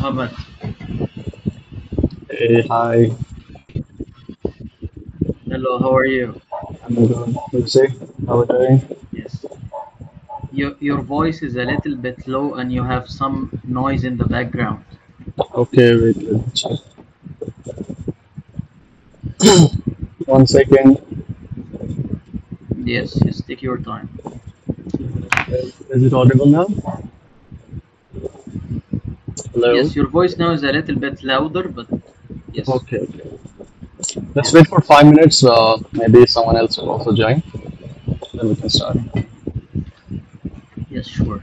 Muhammad. Hey, hi. Hello, how are you? I'm good. You say, how are you doing? Yes. Your voice is a little bit low and you have some noise in the background. Okay, wait, let me check. 1 second. Yes, yes, take your time. Is it audible now? Hello? Yes, your voice now is a little bit louder, but yes, Okay, okay. Let's wait yes, for 5 minutes. Maybe someone else will also join. Then we can start. yes, sure.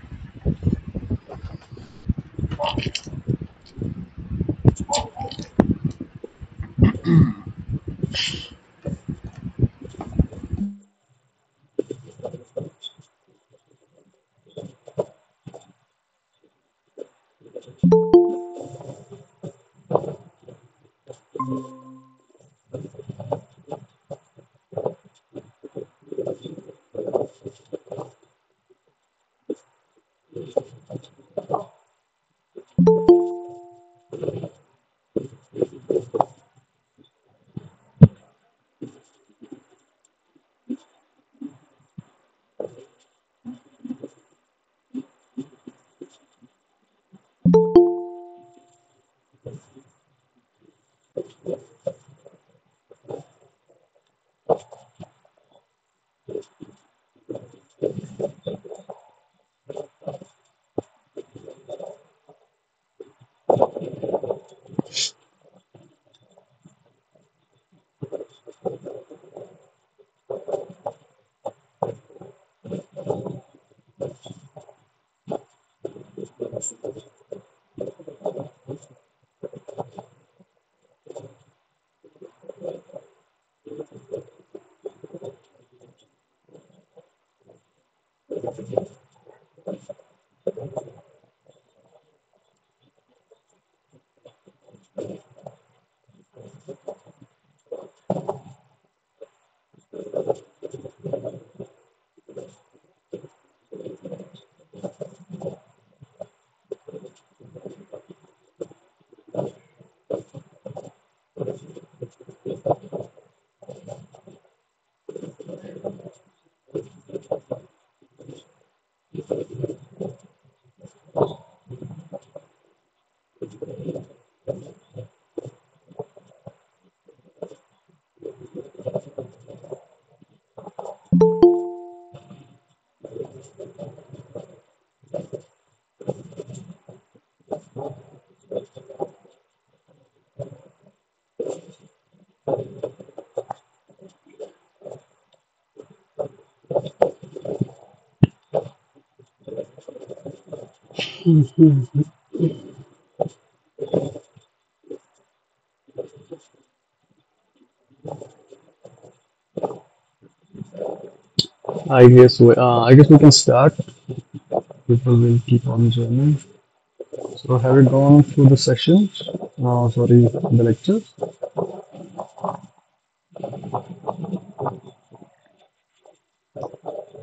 I guess we can start. People will keep on joining. So have you gone through the sessions? Sorry, the lectures.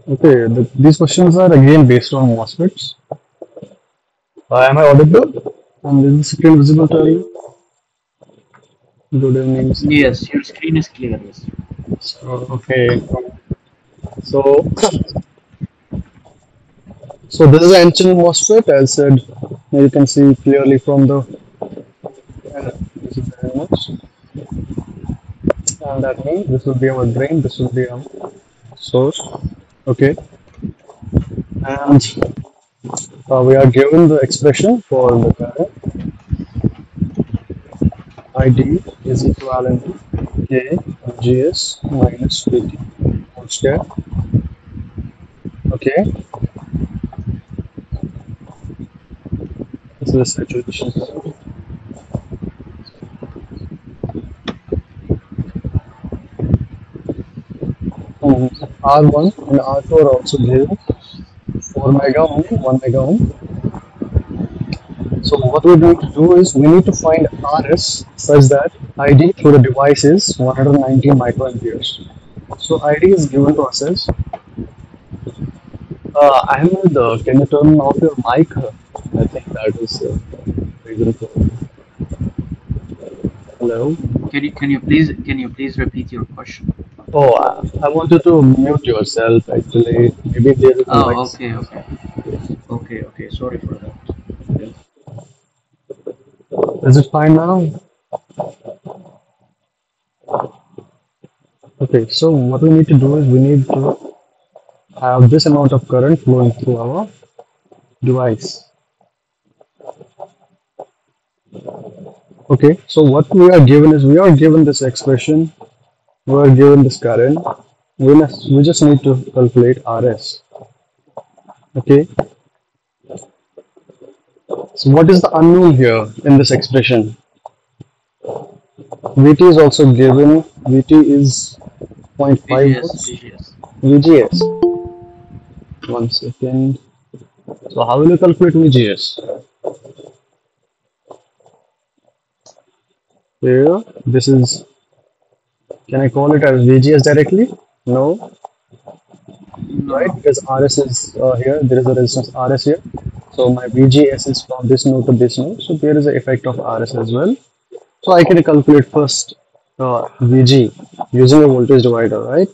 Okay, these questions are again based on MOSFETs. Am I audible? And is the screen visible to you? Good evening, sir. Yes, your screen is clear, yes. So, okay. So, so this is ancient MOSFET. As said, you can see clearly from the this is the image, and that means this will be our drain. This will be our source. Okay, and we are given the expression for the current ID is equivalent to K Gs minus PT whole square. Okay, this is the saturation. R1 and R2 are also given 4 mega ohm, 1 mega ohm. So what we're going to do is we need to find RS such that ID through the device is 119 microamperes. So ID is given to us as Ahmed, can you turn off your mic? I think that is Hello. Can you please repeat your question? Oh, I wanted to mute yourself actually. Maybe there is a Oh, noise. okay, okay, okay. Sorry for that. Okay. Is it fine now? Okay, so what we need to do is we need to have this amount of current flowing through our device. Okay, so what we are given is we are given this expression, we are given this current. We just need to calculate RS. Okay, so what is the unknown here in this expression? VT is also given. VT is zero point 0.5 VGS, volts. VGS. VGS. One second. So how will you calculate VGS? Here, this is. Can I call it as VGS directly? No, No, right? no. Because RS is here. There is a resistance RS here. So my VGS is from this node to this node. So there is an effect of RS as well. So I can calculate first VG using a voltage divider, right?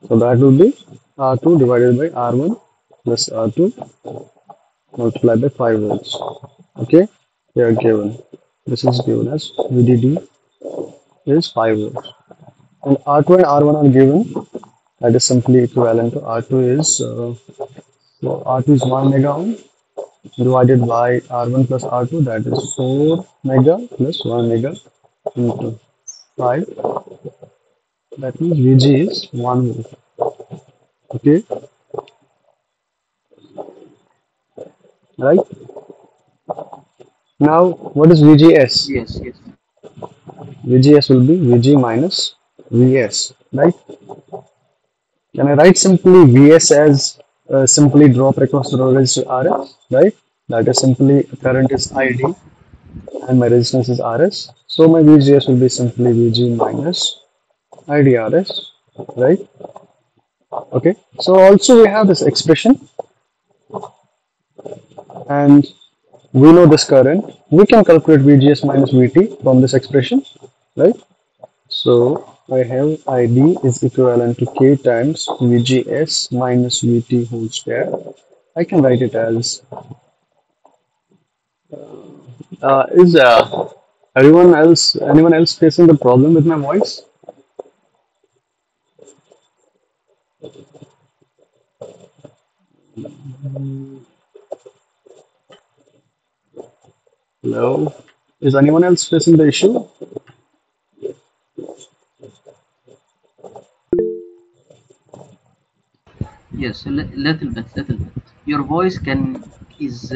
So that will be R2 divided by R1 plus R2 multiplied by 5 volts. Okay, they are given. This is given as VDD is 5 volts. And R2 and R1 are given. That is simply equivalent to R2 is so R2 is 1 mega ohm divided by R1 plus R2, that is 4 mega plus 1 mega into 5. That means VG is 1 volt. Okay, right? Now, what is VGS? Yes, yes. VGS will be VG minus VS, right? Can I write simply VS as simply drop across the road is RS, right? That is simply current is ID and my resistance is RS. So my VGS will be simply VG minus IDRS, right? Okay. So also we have this expression and we know this current. We can calculate VGS minus VT from this expression, right? So I have ID is equivalent to K times VGS minus VT whole square. I can write it as is anyone else facing the problem with my voice? Hello? Is anyone else facing the issue? Yes, little bit. Your voice is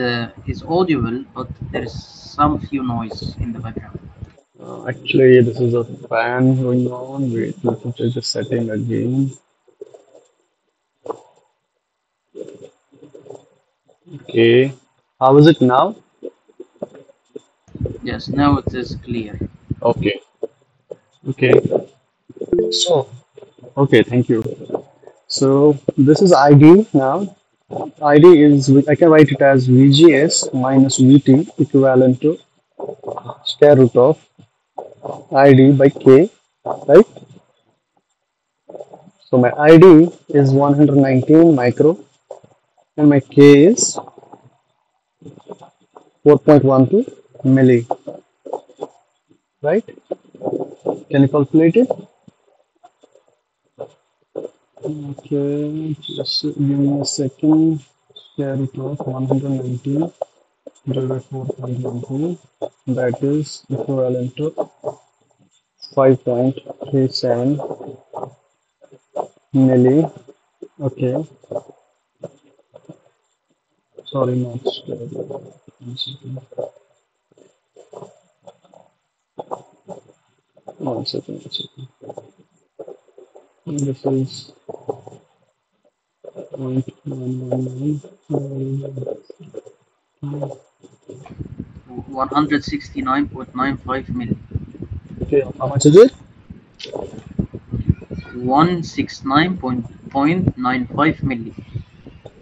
audible, but there is some few noise in the background. Actually, this is a fan going on. Wait, let me check the setting again. Okay. How is it now? Yes, now it is clear. Okay. Okay. So, okay, thank you. So this is ID now. ID is, I can write it as VGS minus VT equivalent to square root of ID by K, right? So my ID is 119 micro and my K is 4.12 milli, right? Can you calculate it? Okay, just give me a second. Square root of 119 divided by 4.12, that is equivalent to 5.37 milli. Okay, sorry, not square root. One second. One second. One second. This is 0.119. 169.95 milli. Okay, how much is it? 169.95 milli.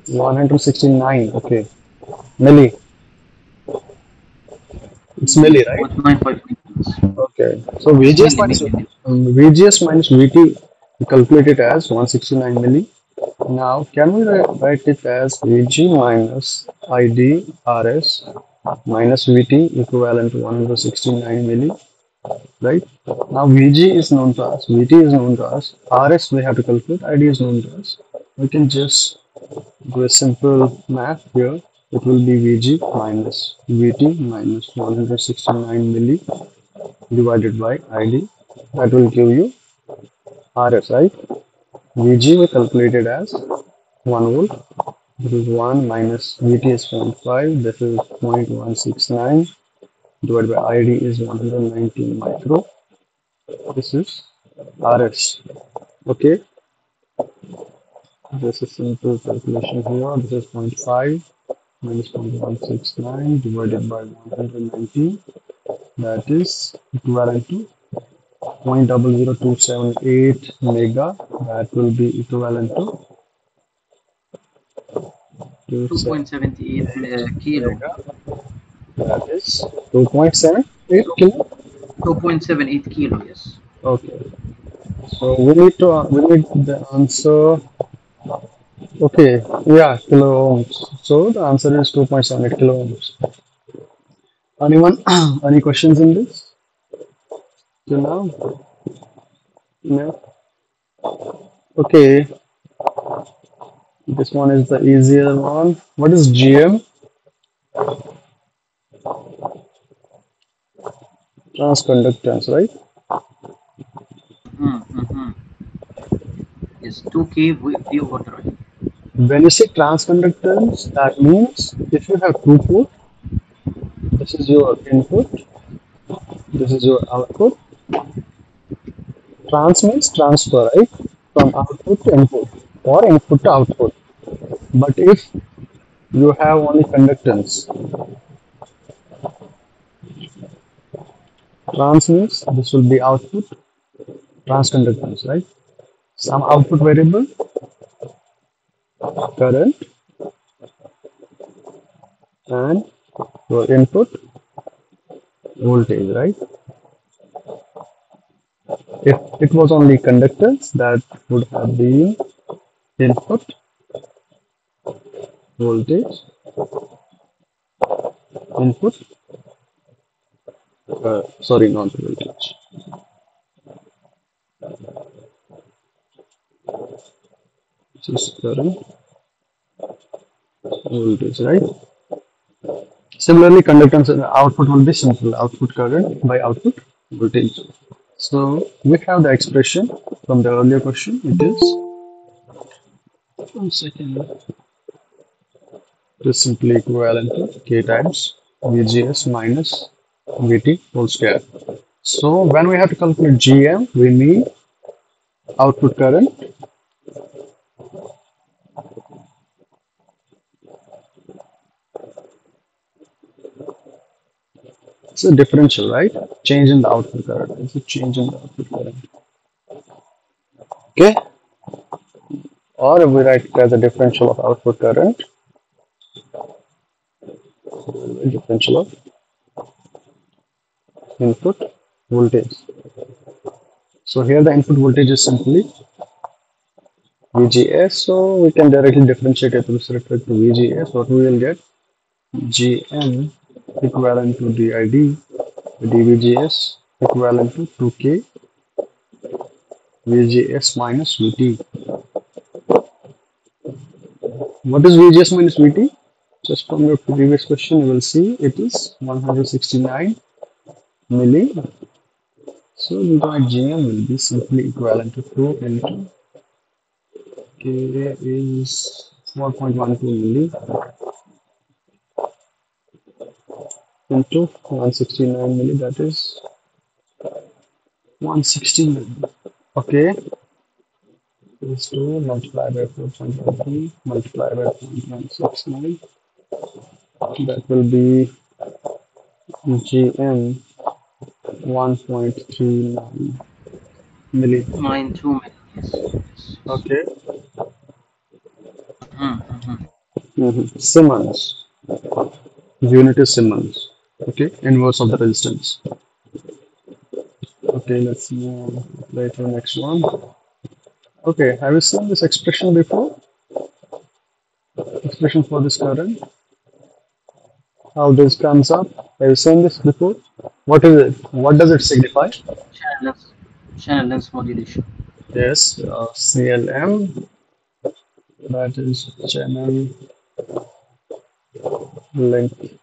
169. Okay, milli. It's milli, right? 0.959. Okay. So It's VGS milli, minus milli, milli. VGS minus VT, we calculate it as 169 milli. Now, can we write it as VG minus ID RS minus VT equivalent to 169 milli, right? Now, VG is known to us, VT is known to us, RS we have to calculate, ID is known to us. We can just do a simple math here. It will be VG minus VT minus 169 milli divided by ID. That will give you RS, right? VG we calculated as 1 volt. This is 1 minus VT is 0.5. This is 0.169 divided by ID is 119 micro. This is RS. Okay. This is simple calculation here. This is zero point 0.5 minus 0.169 divided by 119. That is equivalent to 0.00278 mega. That will be equivalent to 278 2.78 kilo. mega. That is 2.78 kilo. 2.78 kilo, yes. Okay. So we need the answer. Okay. Yeah, kilo ohms. So the answer is 2.78 kilo ohms. Anyone? Any questions in this? Till now? No. Okay. This one is the easier one. What is GM? Transconductance, right? Mm-hmm. Yes, 2K V over drive. When you say transconductance, that means if you have two port, this is your input, this is your output. Trans means transfer, right? From output to input or input to output. But if you have only conductance, trans means this will be output, transconductance, right? Some output variable, current, and your input voltage, right? If it was only conductance, that would have been input voltage, input, sorry, not voltage. This is current, voltage, right? Similarly, conductance output will be simple output current by output voltage. So we have the expression from the earlier question. It is 1 second. It is simply equivalent to K times VGS minus VT whole square. So when we have to calculate GM, we need output current. It's a differential, right? Change in the output current. It's a change in the output current. Okay. Or we write it as a differential of output current, differential of input voltage. So here the input voltage is simply VGS. So we can directly differentiate it with respect to VGS. What we will get? GM equivalent to DID, dVGS equivalent to 2K VGS minus VT. What is VGS minus VT? Just from your previous question, you will see it is 169 milli. So the GM will be simply equivalent to 2 into K is 4.12 milli into 169 milli, that is 160 milli. Okay, is 2 multiplied by 4.13 multiplied by 0.169. That will be GM 1.39 milli. 92 minutes. Yes, yes, yes. Okay. Mm-hmm. Siemens. Unit is Siemens. Okay, inverse of the resistance. Okay, let's move on to the next one. Okay, have you seen this expression before? Expression for this current? How this comes up? Have you seen this before? What is it? What does it signify? channel length, channel length modulation. Yes, CLM, that is channel length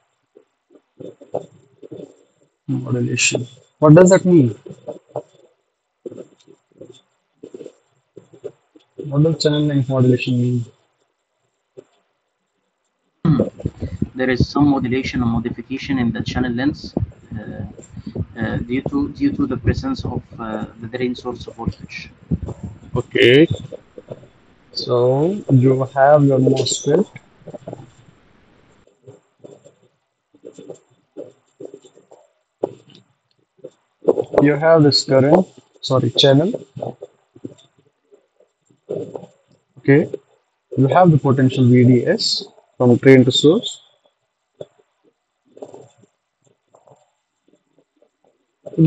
modulation. What does that mean? What does channel length modulation mean? There is some modulation or modification in the channel length due to the presence of the drain source voltage. Okay, so you have your MOSFET. You have this current, sorry, channel. Okay, you have the potential VDS from drain to source.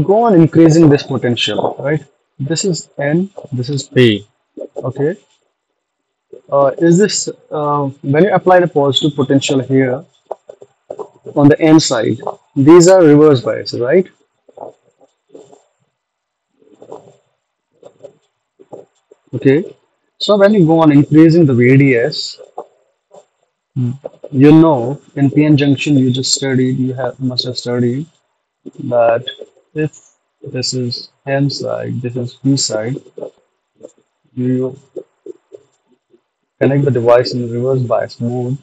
Go on increasing this potential, right? This is N, this is P. Okay, is this when you apply the positive potential here on the N side? These are reverse bias, right? Okay, so when you go on increasing the VDS, you know in PN junction you just studied, you have must have studied that if this is N side, this is P side, you connect the device in reverse bias mode.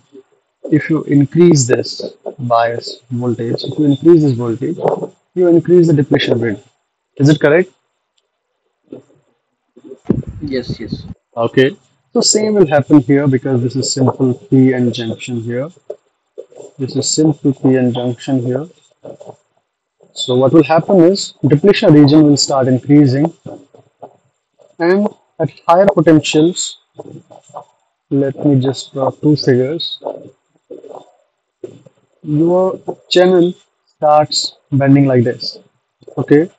If you increase this bias voltage, if you increase this voltage, you increase the depletion rate. Is it correct? Yes, yes. Okay. So same will happen here because this is simple PN junction here. This is simple PN junction here. So what will happen is depletion region will start increasing and at higher potentials, let me just draw two figures. Your channel starts bending like this. Okay,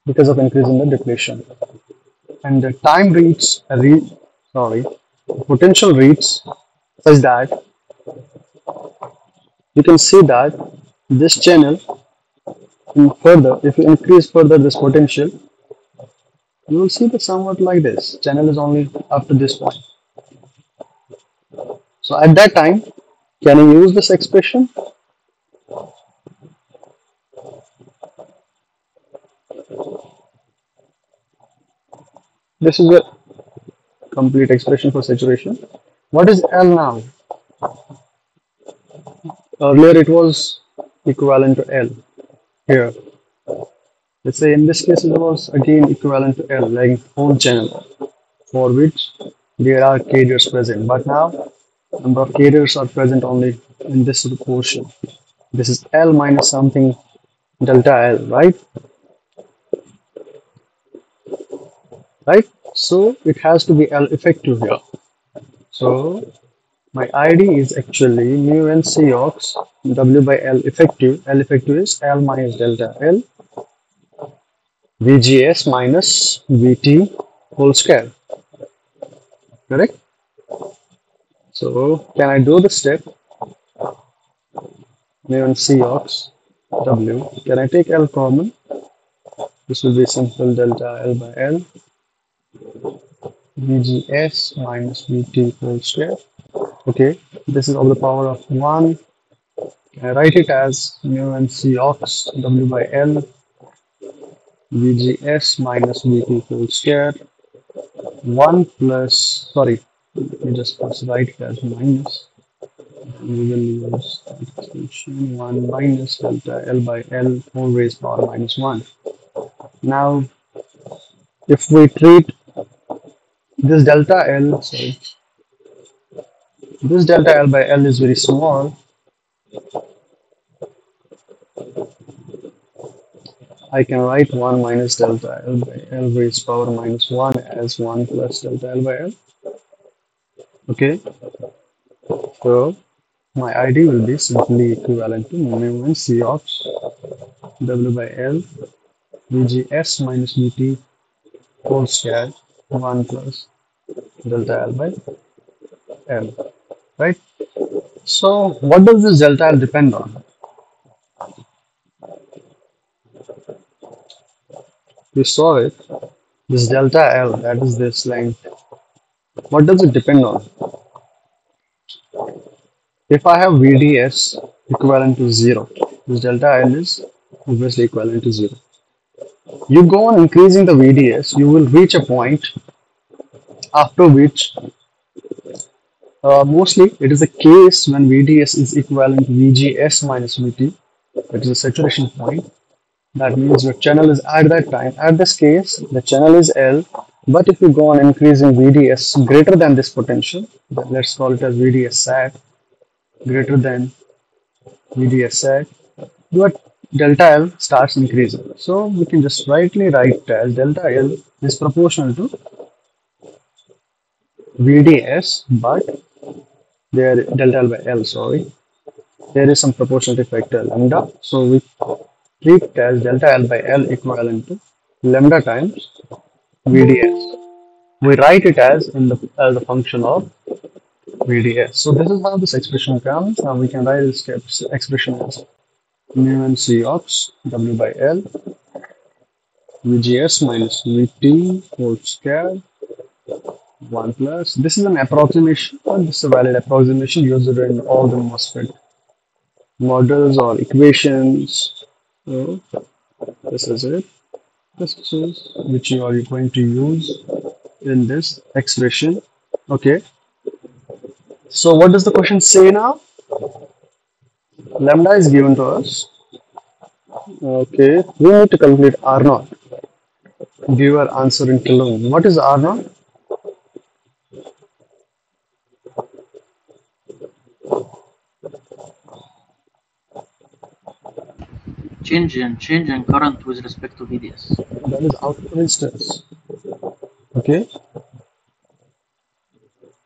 because of increasing the depletion. And the time reads sorry, potential reads such that you can see that this channel further, if you increase further this potential, you will see the somewhat like this. Channel is only up to this point. So at that time, can you use this expression? This is a complete expression for saturation. What is L now? Earlier it was equivalent to L. Here, let's say in this case it was again equivalent to L, like whole channel, for which there are carriers present. But now number of carriers are present only in this portion. This is L minus something delta L, right? Right? So it has to be L effective here. So my ID is actually mu n C ox W by L effective. L effective is L minus delta L VGS minus VT whole square. Correct? So can I do the step mu n C ox W? Can I take L common? This will be simple delta L by L VGS minus VT whole square. Okay, this is of the power of 1. I write it as mu n C ox W by L VGS minus VT whole square 1 plus, sorry, let me just first write it as minus. We will use extension 1 minus delta L by L whole raised power minus 1. Now, if we treat this delta L, sorry, this delta L by L is very small, I can write 1 minus delta L by L raised power minus 1 as 1 plus delta L by L. Okay, so my ID will be simply equivalent to mu n C ops W by L VGS minus VT whole square 1 plus delta L by L, right? So what does this delta L depend on? We saw it. This delta L, that is this length. What does it depend on? If I have VDS equivalent to 0, this delta L is obviously equivalent to 0. You go on increasing the VDS, you will reach a point after which mostly it is the case when VDS is equivalent to VGS minus VT, that is the saturation point. That means your channel is at that time. At this case, the channel is L, but if you go on increasing VDS greater than this potential, then let's call it as VDS sat greater than VDS sat, your delta L starts increasing. So we can just rightly write as delta L is proportional to VDS, but there delta L by L, sorry, there is some proportionality factor lambda. So we treat it as delta L by L equivalent to lambda times VDS. We write it as a function of VDS. So this is how this expression comes. Now we can write this expression as mu n C ops W by L VGS minus VT whole square 1 plus. This is an approximation, and this is a valid approximation used in all the MOSFET models or equations. So this is it. This is which you are going to use in this expression. Okay. So what does the question say now? Lambda is given to us. Okay. We need to calculate R naught. Give our answer in Kelvin. What is R naught? Change in current with respect to VDS. That is output resistance. Okay.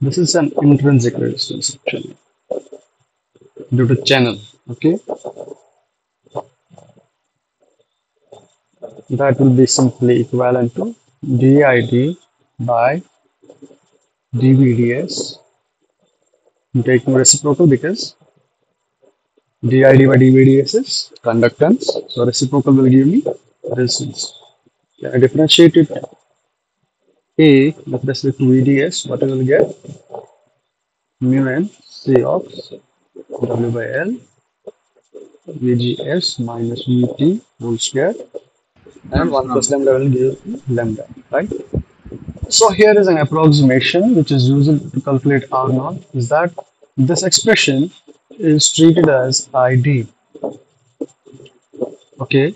This is an intrinsic resistance actually due to channel. Okay. That will be simply equivalent to dID by dVDS. I'm taking reciprocal because dID by dVDS is conductance. So reciprocal will give me resistance. Can I differentiate it A with respect to VDS? What I will get? Mu n C ops W by L VGS minus VT whole square and 1 plus lambda will give me lambda, right? So here is an approximation which is used to calculate R naught is that this expression is treated as ID. Okay,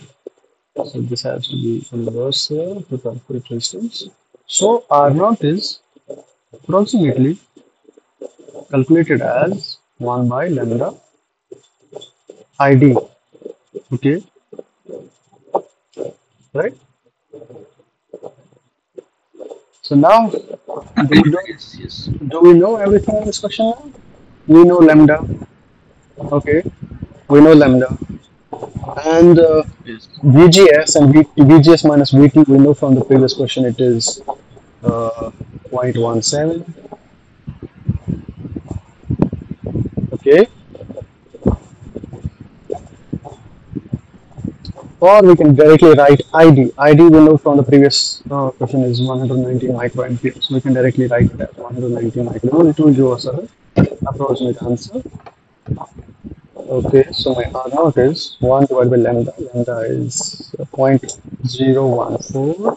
so this has to be inverse here to calculate resistance. So R naught is approximately calculated as 1 by lambda ID. Okay, right? So now Yes, yes. do we know everything in this question now? We know lambda. Okay, we know lambda. And Yes. VGS and VGS minus VT, we know from the previous question it is 0.17. Okay, or we can directly write ID. ID we know from the previous question is 190 microampere. So we can directly write it as 190 microampere. It will give us an approximate answer. Okay, so my R naught is 1 divided by lambda. Lambda is 0.014.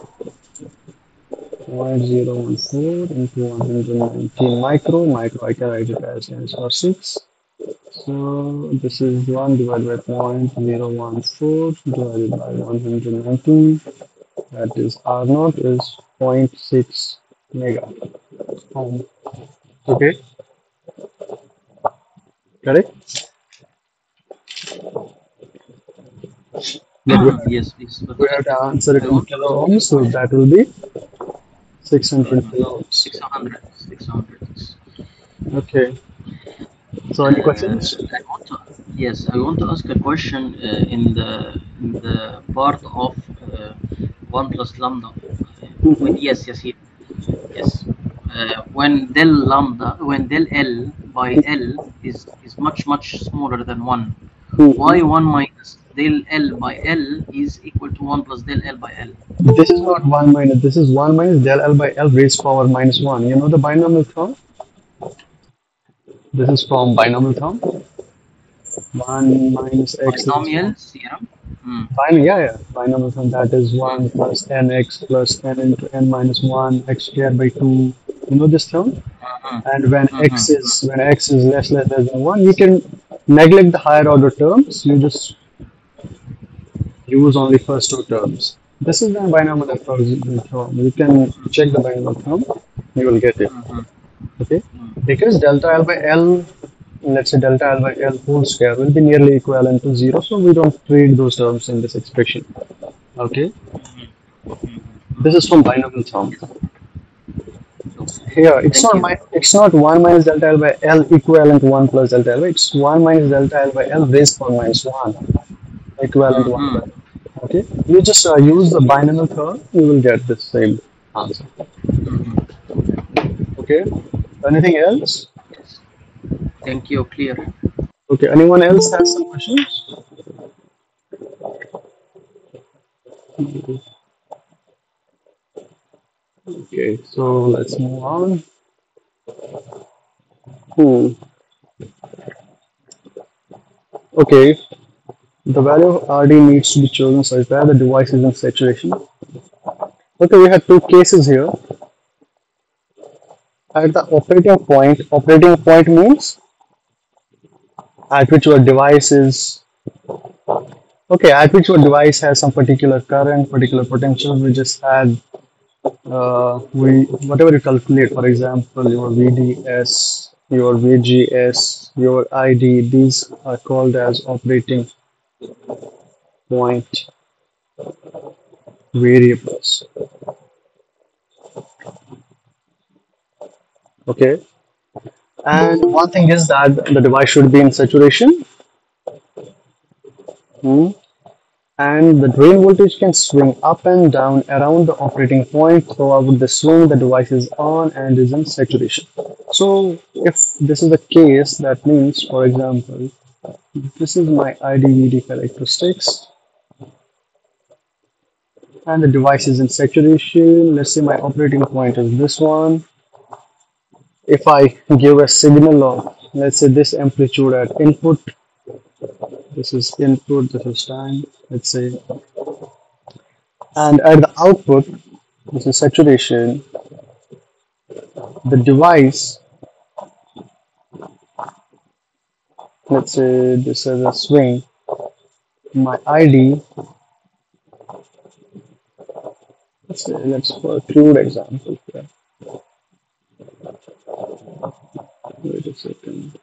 0.014 into 119 micro. I can write it as 10 power 6. So this is 1 divided by 0.014 divided by 119. That is R naught is 0.6 mega ohm. Okay, correct? But Yes, yes. But we have to answer it I in want kilo ohms, so that will be 600 kilo ohms. 600. 600. Okay. So any questions? I want to, yes, I want to ask a question in the part of 1 plus lambda. Hmm. Yes. When del lambda, when del L by L is much smaller than 1, why Hmm. 1 minus del L by L is equal to 1 plus del L by L? This is not 1 minus, this is 1 minus del L by L raised power minus 1. You know the binomial term? This is from binomial term. 1 minus x is Binomial 1. theorem. Hmm. Binomial term, that is Hmm. 1 plus nx plus n into n minus 1 x squared by 2. You know this term? Mhm. And when Mhm. x is less than 1, you can neglect the higher order terms. You just use only first two terms. This is the binomial approach. You can check the binomial term, you will get it. Mhm. Okay, Mhm. because delta L by L, let's say delta L by L whole square will be nearly equivalent to 0, so we don't treat those terms in this expression. Okay, this is from binomial term. Okay. Here, Thank you. it's not 1 minus delta L by L equivalent to 1 plus delta L. It's 1 minus delta L by L raised power minus 1 equivalent to 1 Mhm. plus. Okay, you just use Yes. the binomial term, you will get the same answer. Mhm. Okay, anything else? Yes. Thank you. Clear. Okay, anyone else has some questions? Okay, so let's move on. Hmm. Okay, the value of RD needs to be chosen such that the device is in saturation. Okay, we have two cases here. At the operating point means at which your device is okay, at which your device has some particular current, particular potential. We just had we whatever you calculate, for example, your VDS, your VGS, your ID. These are called as operating point variables. Okay, and one thing is that the device should be in saturation. Hmm. And the drain voltage can swing up and down around the operating point. Throughout the swing, the device is on and is in saturation. So, if this is the case, that means, for example, this is my IDVD characteristics, and the device is in saturation. Let's say my operating point is this one. If I give a signal of, let's say, this amplitude at input, this is input, this is time, let's say, and at the output, this is saturation, the device, let's say this is a swing, my ID, let's say, let's for a crude example here. Wait a second.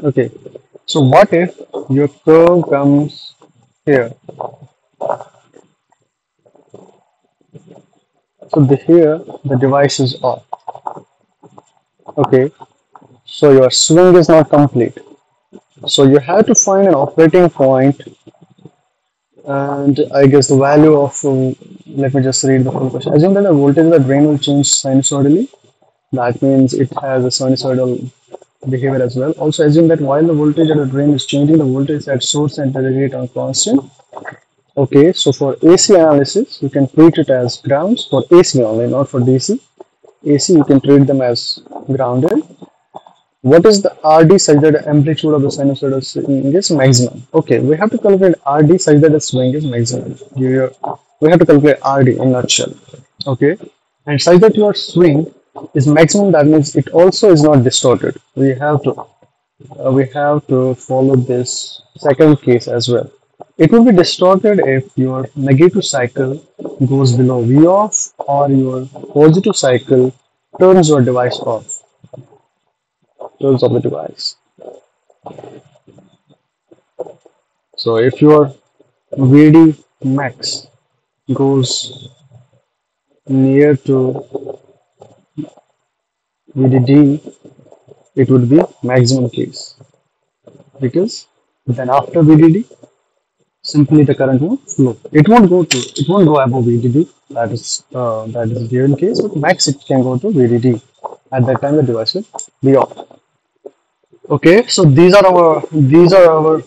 Okay, so what if your curve comes here? So here the device is off. Okay, so your swing is not complete. So you have to find an operating point, and I guess the value of, let me just read the full question. Assume that the voltage of the drain will change sinusoidally. That means it has a sinusoidal behavior as well. Also assume that while the voltage at the drain is changing, the voltage at source and the gate are constant. Okay, so for AC analysis, you can treat it as grounds for AC only, not for DC. AC, you can treat them as grounded. What is the RD such that the amplitude of the sinusoidal swing is maximum? Okay, we have to calculate RD such that the swing is maximum. We have to calculate RD in a nutshell. Okay, and such that your swing is maximum, that means it also is not distorted. We have to follow this second case as well. It will be distorted if your negative cycle goes below V off or your positive cycle turns your device off, turns off the device. So if your VD max goes near to VDD, it would be maximum case because then after VDD, simply the current won't flow. It won't go above VDD. That is given case, but max it can go to VDD. At that time, the device will be off. Okay, so these are our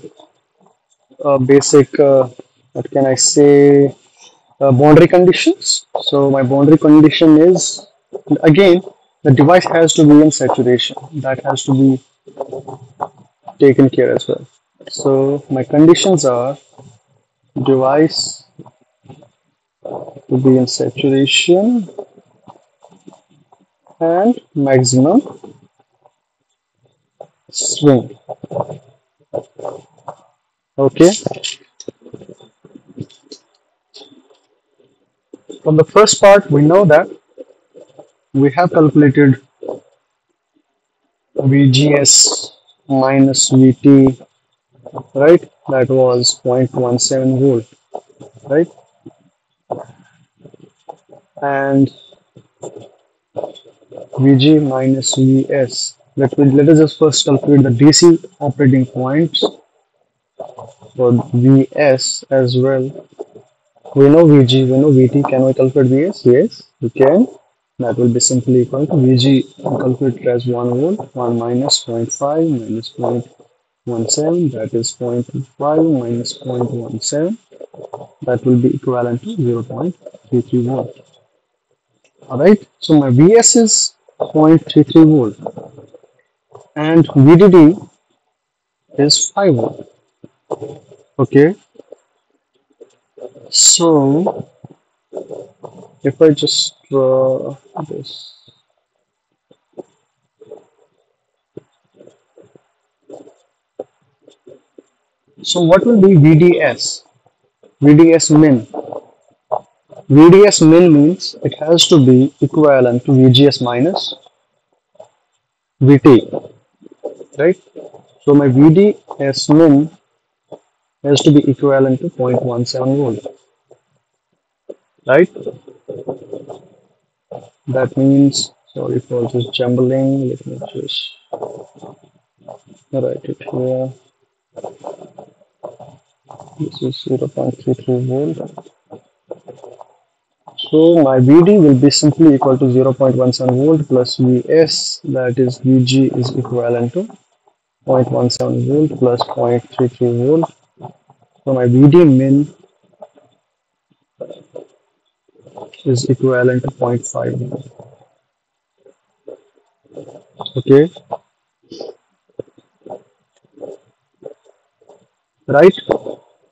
basic. What can I say? Boundary conditions. So my boundary condition is again the device has to be in saturation. That has to be taken care as well. So my conditions are device to be in saturation and maximum swing. Okay. From the first part, we know that we have calculated VGS minus VT, right? That was 0.17 volt, right? And VG minus VS. Let us just first calculate the DC operating points for VS as well. We know VG, we know VT. Can we calculate VS? Yes, we can. That will be simply equal to VG calculated as 1 volt, 1 minus zero point 0.5 minus 0.17, that is 0.5 minus 0.17. That will be equivalent to 0.33 volt. Alright, so my VS is 0.33 volt and VDD is 5 volt. Okay, so if I just draw this, so what will be VDS? VDS min. VDS min means it has to be equivalent to VGS minus VT, right? So my VDS min has to be equivalent to 0.17 volt, right? That means, sorry for just jumbling, let me just write it here. This is 0.33 volt. So my VD will be simply equal to 0.17 volt plus VS, that is VG is equivalent to 0.17 volt plus 0.33 volt. So my VD min is equivalent to 0.5 volt. Okay, right?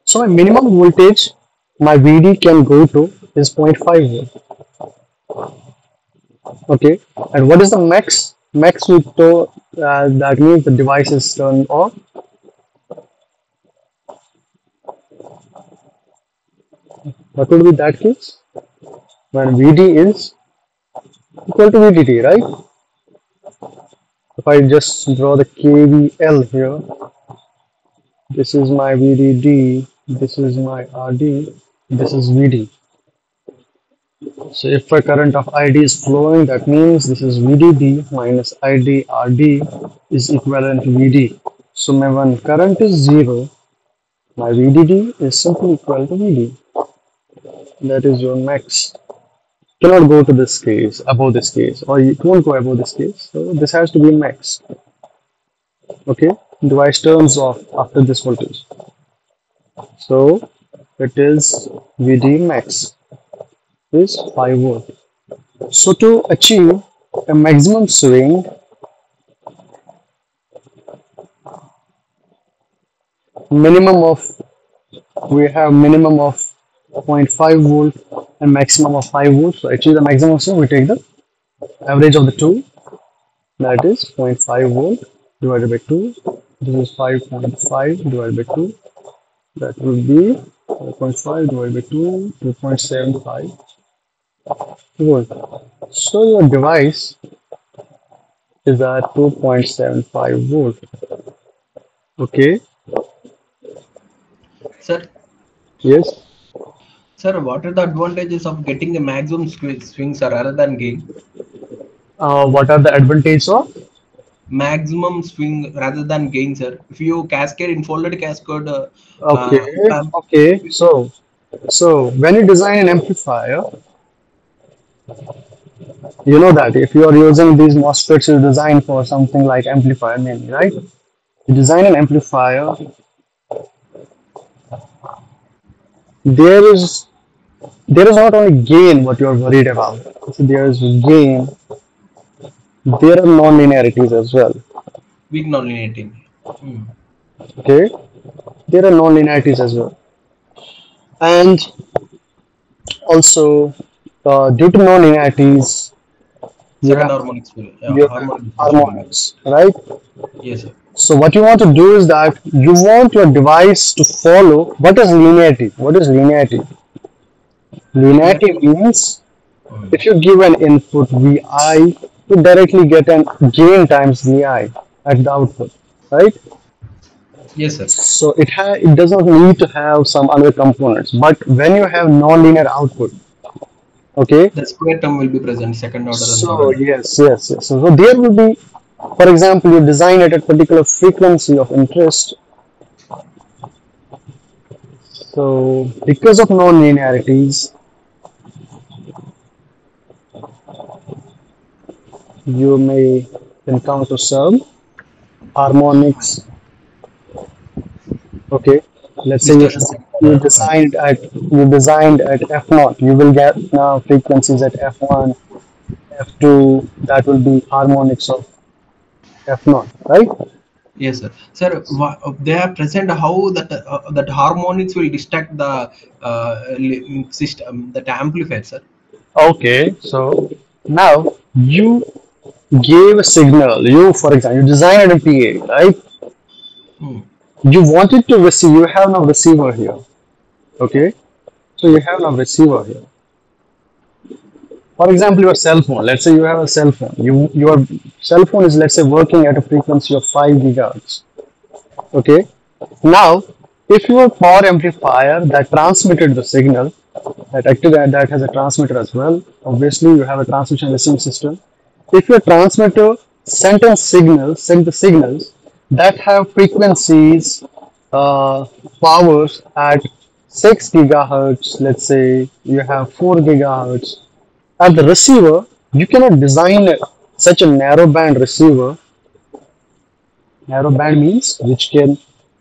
So my minimum voltage my VD can go to is 0.5 volt. Okay, and what is the max? Max with that means the device is turned off. What would be that case? When VD is equal to VDD, right? If I just draw the KVL here, this is my VDD, this is my RD, this is VD. So if a current of ID is flowing, that means this is VDD minus ID RD is equivalent to VD. So my when current is 0, my VDD is simply equal to VD. That is your max. Cannot go to this case, above this case, or it won't go above this case. So this has to be max. Okay, device turns off after this voltage. So it is VD max is 5 volt. So to achieve a maximum swing, minimum of we have minimum of 0.5 volt and maximum of 5 volts. So achieve the maximum swing, we take the average of the two, that is 0.5 volt divided by 2. This is 5.5 divided by 2. That will be 5.5 divided by 2, 2.75 volt. So your device is at 2.75 volt. Okay. Sir, Yes. Sir, what are the advantages of getting the maximum swings rather than gain? What are the advantages of? Maximum swing rather than gain, sir. If you cascade in folded cascade, Okay, um, okay. So when you design an amplifier, you know that if you are using these MOSFETs, you design for something like amplifier mainly, right? You design an amplifier. There is there is not only gain what you are worried about. So there is gain. There are non-linearities as well. weak non-lineating. Hmm. Okay, there are non-linearities as well, and also due to non-linearities, you Second have harmonics will, yeah, you have harmonic distribution will be. harmonics, right? Yes, sir. So what you want to do is that you want your device to follow what is linearity. What is linearity? Linearity Linearity. means Hmm. if you give an input Vi, you directly get an gain times Vi at the output, right? Yes, sir. So it does not need to have some other components. But when you have non-linear output, okay. The square term will be present, second order and third So order. yes. So there will be, for example, you design at a particular frequency of interest. So because of non-linearities, you may encounter some harmonics. Okay, let's say Distortion you factor. designed at f naught. You will get now frequencies at f1, f2. That will be harmonics of f naught, right? Yes, sir. Sir, they have present how that harmonics will distract the system, that amplifier, sir. Okay, so now you gave a signal. You, for example, you designed a PA, right? Hmm. You wanted to receive. You have no receiver here. Okay, so you have no receiver here. For example, your cell phone. Let's say you have a cell phone. Your cell phone is, let's say, working at a frequency of 5 gigahertz. Okay. Now, if your power amplifier that transmitted the signal, that has a transmitter as well. Obviously, you have a transmission receiving system. If your transmitter sent the signals that have frequencies, powers at 6 gigahertz, let's say you have 4 gigahertz. At the receiver, you cannot design such a narrow band receiver. Narrow band means which can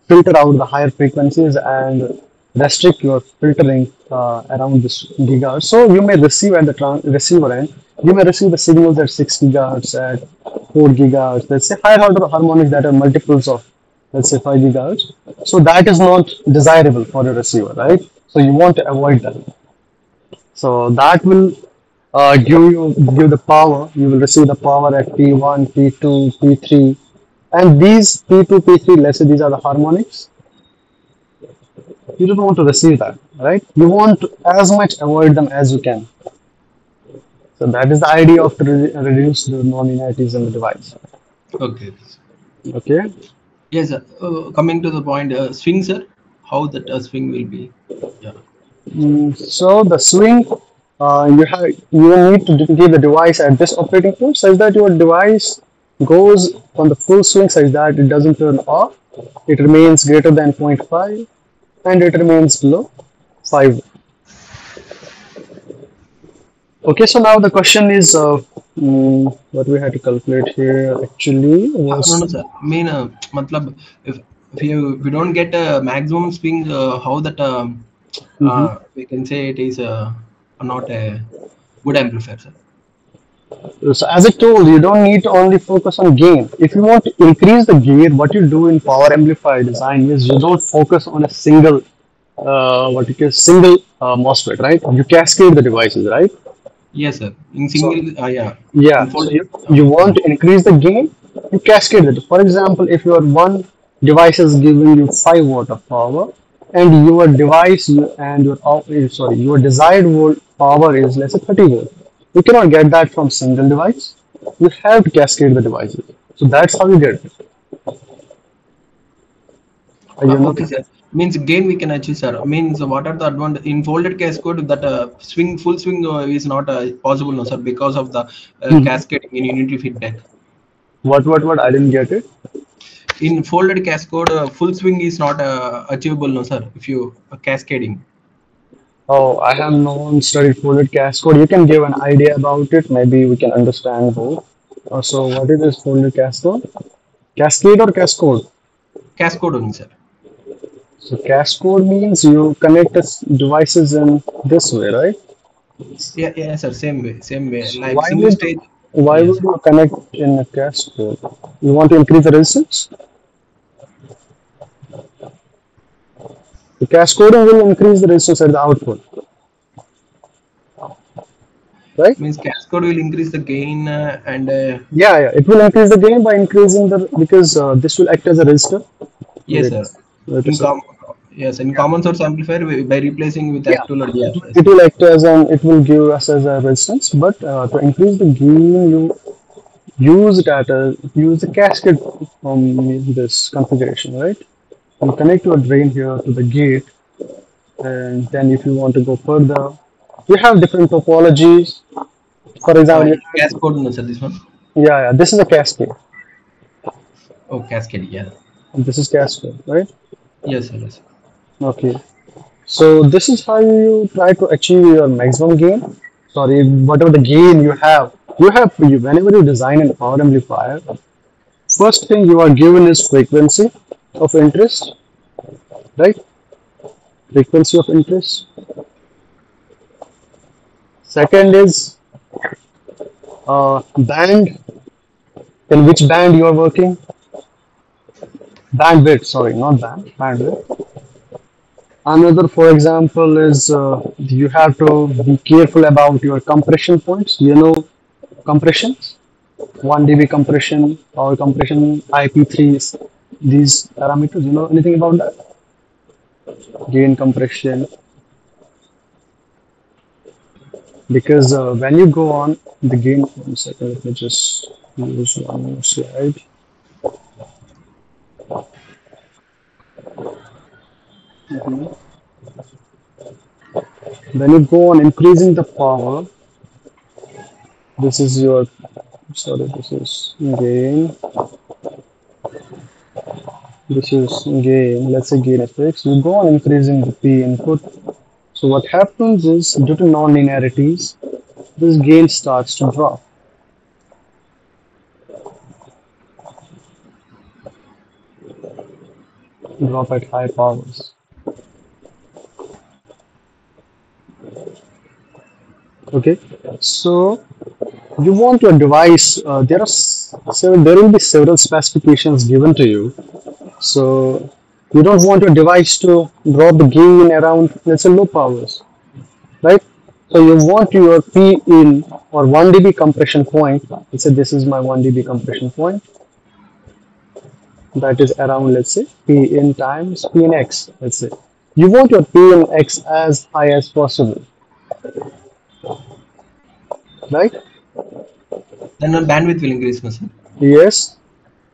filter out the higher frequencies and restrict your filtering around this gigahertz. So you may receive at the receiver end, you may receive the signals at 6 gigahertz, at 4 gigahertz, let's say higher order harmonics that are multiples of, let's say, 5 gigahertz. So that is not desirable for a receiver, right? So you want to avoid that. So that will give the power. You will receive the power at P1, P2, P3, and these P2, P3. Let's say these are the harmonics. You don't want to receive that, right? You want to as much avoid them as you can. So that is the idea of to reduce the non-linearities in the device. Okay. Okay. Yes, sir. Coming to the point, swing, sir. How that swing will be? Yeah. So the swing, you need to give the device at this operating point such that your device goes on the full swing such that it doesn't turn off. It remains greater than zero point 0.5 and it remains below 5. Okay, so now the question is what we had to calculate here actually No, was. no, sir. I mean, matlab, if we don't get a maximum swing, how that Mhm. we can say it is not a good amplifier, sir. So as I told you, don't need to only focus on gain. If you want to increase the gain, what you do in power amplifier design is you don't focus on a single, what you call single MOSFET, right? You cascade the devices, right? Yes, sir. In So single, yeah, yeah, in so fold. you want to increase the gain, you cascade it. For example, if your one device is giving you 5 watt of power, and your device and your desired volt power is, let's say, 30 volt, you cannot get that from single device. You have to cascade the devices. So that's how you get it. You know Okay, that. sir. Means gain we can achieve, sir. Means what are the advantage in folded cascade, that full swing is not possible, no, sir, because of the Mhm. cascading in unity feedback. What? I didn't get it. In folded cascade, full swing is not achievable, no, sir, if you cascading. Oh, I have not studied folded cascade. You can give an idea about it. Maybe we can understand both. So, what is this folded cascade? Cascade or cascade? Cascade only, sir. So, cascade means you connect devices in this way, right? Yeah, yeah, sir. Same way. So, Like single stage. why Yes. would you connect in a cascade? You want to increase the resistance? The cascading will increase the resistance at the output, right? Means cascade will increase the gain and Yeah, it will increase the gain by increasing the because this will act as a resistor. yes, Wait, sir. wait a In second. com yes, in common source amplifier by replacing with Yeah, actual or it, yes, it yes. will act as an it will give us as a resistance, but to increase the gain, you use the cascade from this configuration, right? You connect your drain here to the gate, and then if you want to go further, you have different topologies. For example, you have, Cascade, no, sir. This one. yeah, this is a cascade, Oh, cascade. Yeah. and this is cascade, right? Yes, sir. Yes. Okay. So this is how you try to achieve your maximum gain. Sorry, whatever the gain whenever you design an power amplifier, first thing you are given is frequency of interest, right? Frequency of interest. Second is band, in which band you are working. Bandwidth, sorry, not band, bandwidth. Another, for example, is you have to be careful about your compression points. You know compressions, 1 dB compression, power compression, IP3s, these parameters. You know anything about that? Gain compression. Because when you go on the gain, one second, let me just use one more slide. Mhm. When you go on increasing the power, this is your, sorry, this is gain, this is gain, let's say gain effects. You go on increasing the P input. So what happens is due to non-linearities, this gain starts to drop at high powers. Okay, so you want your device. There will be several specifications given to you. So you don't want your device to drop the gain around, let's say, low powers, right? So you want your P in or 1 dB compression point. Let's say this is my 1 dB compression point. That is around, let's say, P in times P in X. Let's say you want your P in X as high as possible, right? Then bandwidth will increase, no, sir. Yes.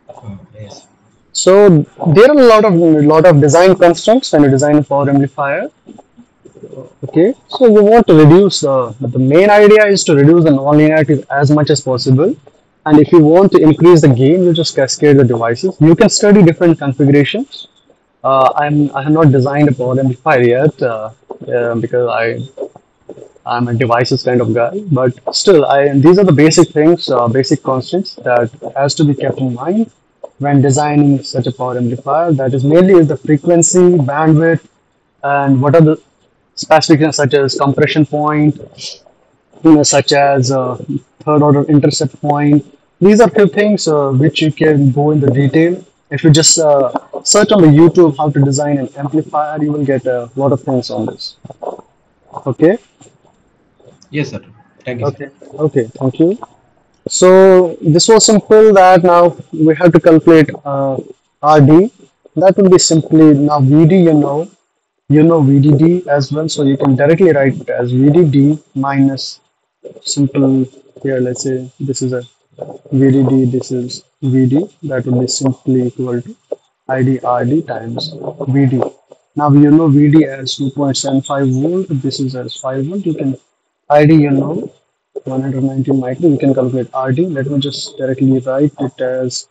Oh, yes. So there are a lot of design constraints when you design a power amplifier. Okay, so you want to reduce the main idea is to reduce the nonlinearity as much as possible. And if you want to increase the gain, you just cascade the devices. You can study different configurations. I have not designed a power amplifier yet because I'm a devices kind of guy. But still, these are the basic things, basic constants that has to be kept in mind when designing such a power amplifier. That is mainly is the frequency, bandwidth, and what are the specifications such as compression point, such as third order intercept point. These are few things which you can go into detail. If you just search on the YouTube how to design an amplifier, you will get a lot of things on this. Okay, Yes, sir. Thank you, sir. okay, thank you. So this was simple that now we have to calculate RD. That will be simply now VD, you know VDD as well, so you can directly write it as VDD minus simple here. Let's say this is a VDD, this is VD. That would be simply equal to ID RD times VD. Now you know VD as 2.75 volt. This is as 5 volt. You can ID, 119 micro. You can calculate RD. Let me just directly write it as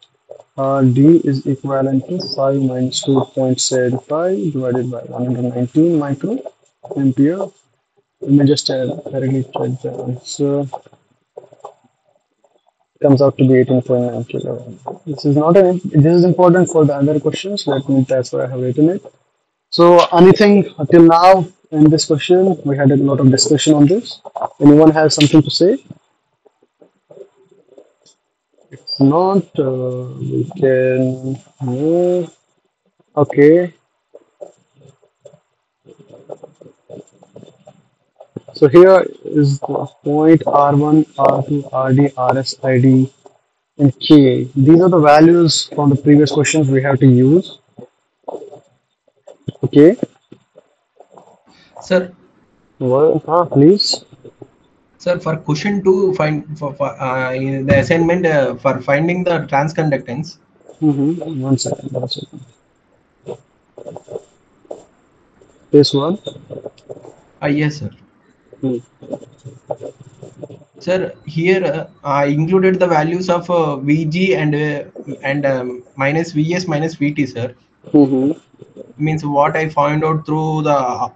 RD is equivalent to 5 minus 2.75 divided by 119 micro ampere. Let me just directly check the answer. Comes out to be 18.9 kilo. This is not an. This is important for the other questions. Let me. That's why I have written it. So anything till now in this question, we had a lot of discussion on this. Anyone has something to say? If not, we can move. Okay. So here is the point R1, R2, RD, RS, ID, and Ka. These are the values from the previous questions we have to use. Okay. Sir, Well, please. sir, for question two, find for in the assignment for finding the transconductance. One second. One second. This one. Yes, sir. Hmm. Sir, here I included the values of Vg and minus Vs minus Vt, sir. Mm-hmm. Means what I found out through the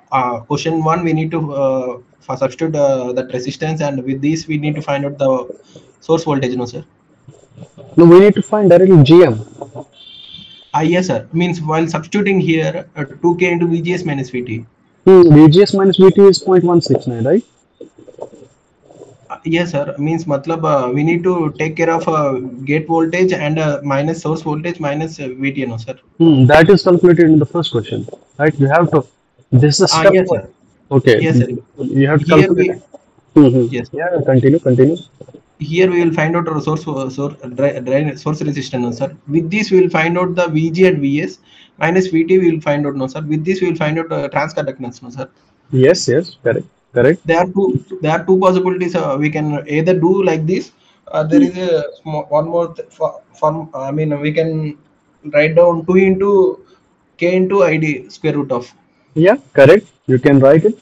question one, we need to for substitute that resistance, and with this we need to find out the source voltage, no, sir. No, we need to find directly GM. Yes, sir. Means while substituting here 2k into Vgs minus Vt. VGS minus VT is 0.169, right? Yes, sir. Means matlab we need to take care of gate voltage and minus source voltage minus Vt, no, sir. That is calculated in the first question, right? You have to. This is a step Yes, one. sir. Okay, Yes, sir. you have to Here calculate we it. Mm-hmm. yes. Yeah, continue, continue. Here we will find out our drain source resistance, no, sir. With this we will find out the Vg and Vs minus Vt. We will find out, no, sir. With this we will find out transconductance, no, sir. Yes, yes, correct, correct. There are two possibilities. We can either do like this. There is a one more form. I mean, we can write down 2 into k into id square root of. Yeah, correct. You can write it.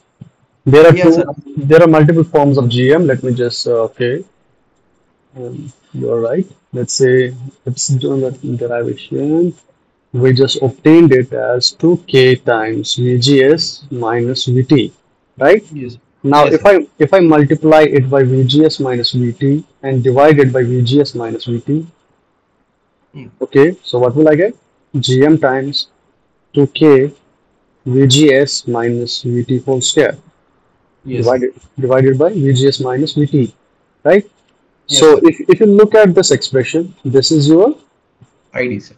There are Yes, two. sir. There are multiple forms of GM. Let me just. Okay, you're right. Let's do the derivation. We just obtained it as 2k times VGS minus VT, right? Yes. Now, Yes, sir. if I multiply it by VGS minus VT and divide it by VGS minus VT, Mm. okay, so what will I get? GM times 2k VGS minus VT whole square Yes, sir. divided by VGS minus VT, right? Yes, So sir. if you look at this expression, Id, sir.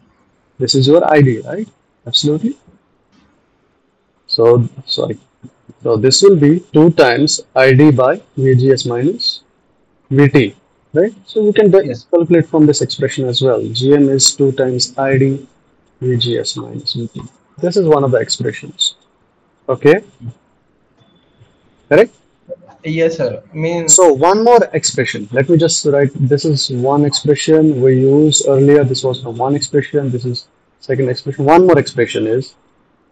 this is your ID, right? Absolutely. So sorry. So this will be 2 times ID by VGS minus VT, right? So we can Yes. calculate from this expression as well. GM is 2 times ID VGS minus VT. This is one of the expressions. Okay, correct? Yes, sir. Mean So one more expression. Let me just write. This is one expression we used earlier. This was from one expression. This is second expression. One more expression is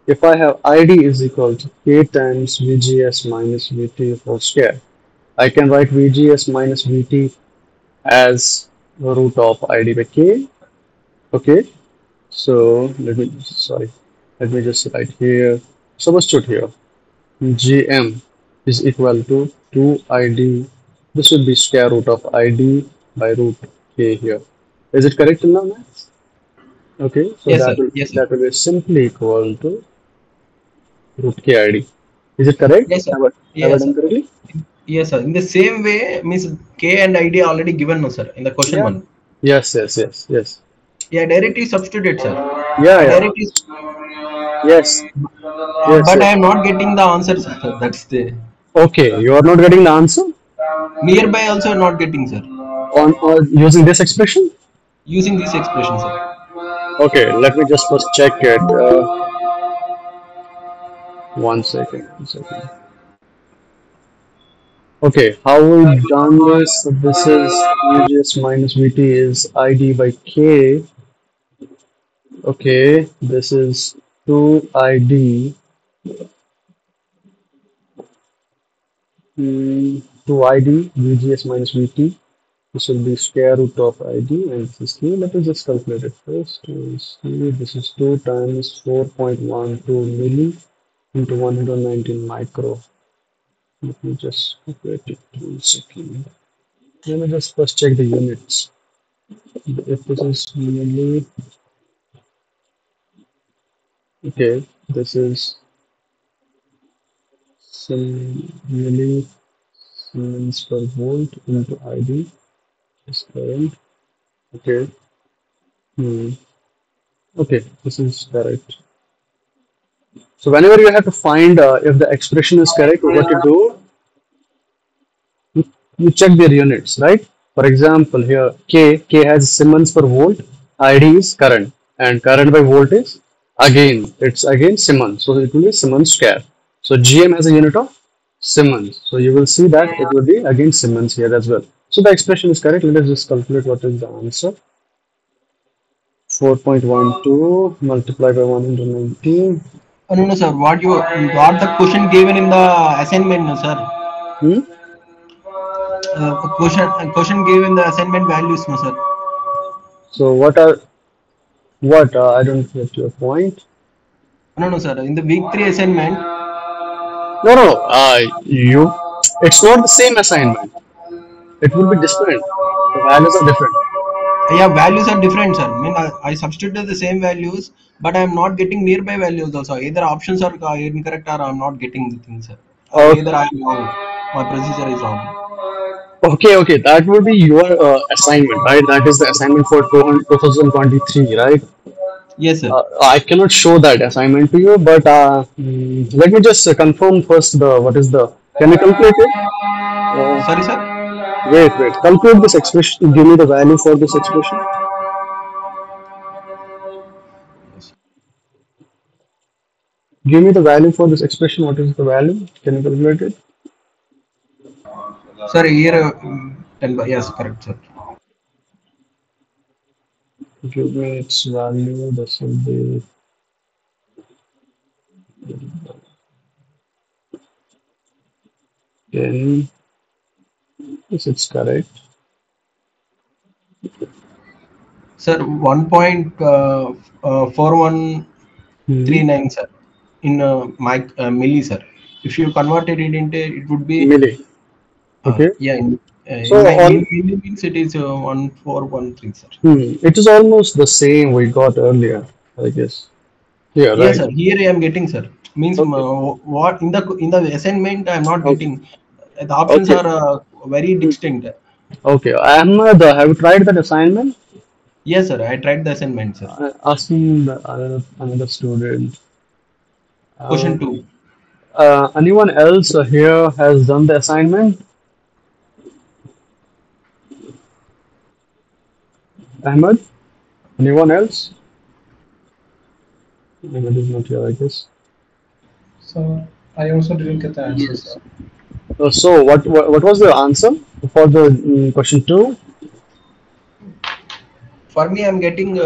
if I have ID is equal to K times VGS minus VT whole square. I can write VGS minus VT as root of ID by K. Okay, so let me just write here. Substitute here. GM is equal to 2ID. This will be square root of ID by root K here. Is it correct till now, Max? Okay, so yes, sir. Yes, sir. that will be simply equal to root KID. Is it correct? Yes, sir. Have I Yes, done sir. correctly? Yes, sir. In the same way, means k and id already given, no, sir, in the question Yeah. one. Yes, yes, yes, yes. Yeah, directly substituted, sir. Yeah, I yeah. directly, Yes, yes, but I yes. am not getting the answer, sir. That's the Okay, you are not getting the answer nearby also not getting, sir. on using this expression. Using this expression, sir. Okay, let me just first check it. One second, one second. Okay, how we done this? So this is VGS minus VT is ID by K. Okay, this is 2ID. To ID, VGS minus VT. This will be square root of ID and this is new. Let us just calculate it first. See, this is 2 times 4.12 milli into 119 micro. Let me just calculate it 1 second. Let me just first check the units. If this is milli, okay, this is milli Siemens per volt into ID is current. Okay. Hmm. Okay, this is correct. So whenever you have to find if the expression is correct, what you do, you check their units, right? For example, here K has Siemens per volt, ID is current, and current by volt is again Siemens, so it will be Siemens square. So GM has a unit of Siemens, so you will see that it will be again Siemens here as well. So the expression is correct. Let us just calculate what is the answer. 4.12 multiplied by 119. No, no, sir. What the question given in the assignment, no, sir. Hmm? Question given the assignment values, no, sir. So I don't get your point. No, no, sir. In the week 3 assignment, No, no, no. It's not the same assignment. It will be different. The values are different. yeah, values are different, sir. I substituted the same values, but I am not getting nearby values also. Either options are incorrect or I'm not getting the thing, sir. Either I am wrong. My procedure is wrong. Okay. That will be your assignment, right? That is the assignment for 2023, right? Yes, sir. I cannot show that assignment to you, but let me just confirm first what is the. Can you calculate it? Sorry, sir. Wait. Calculate this expression. Give me the value for this expression. Give me the value for this expression. What is the value? Can you calculate it? Sorry, here 10 yes, correct, sir. Give me its value. This will be 10. Yes, it's correct. Sir, 1.4139, sir, in milli, sir. If you converted it into, it would be Milli. Okay. yeah. So In my all milli means it is 1413, sir. it is almost the same we got earlier, I guess. Yeah, Yes, right. sir. Here I am getting, sir. Means Okay. what in the assignment I am not Okay. getting. The options Okay. are very distinct. Okay. Ahmed, have you tried that assignment? Yes, sir. I tried the assignment, sir. Asking another student. Question Uh, 2. Anyone else here has done the assignment? Ahmed? Anyone else? Ahmed is not here, I guess. So I also didn't get the answer, Yes. sir. So what was the answer for the question two? For me, I'm getting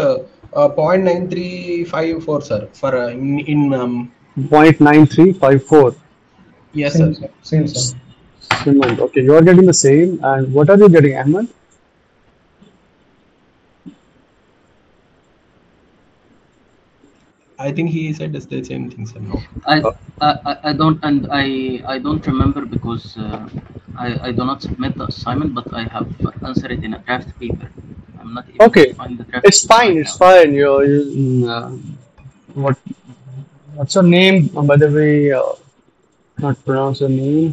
0.9354, sir. For in 0.9354. yes, Same, sir. sir. Same, sir. Cement. Okay, you are getting the same. And what are you getting, Ahmed? I think he said the same thing, sir. No. I, Uh, I don't and I don't remember because I do not submit the assignment, but I have answered it in a draft paper. I'm not able to okay, find the draft it's paper fine. right It's now. fine. What what's your name? By the way, not pronounce your name.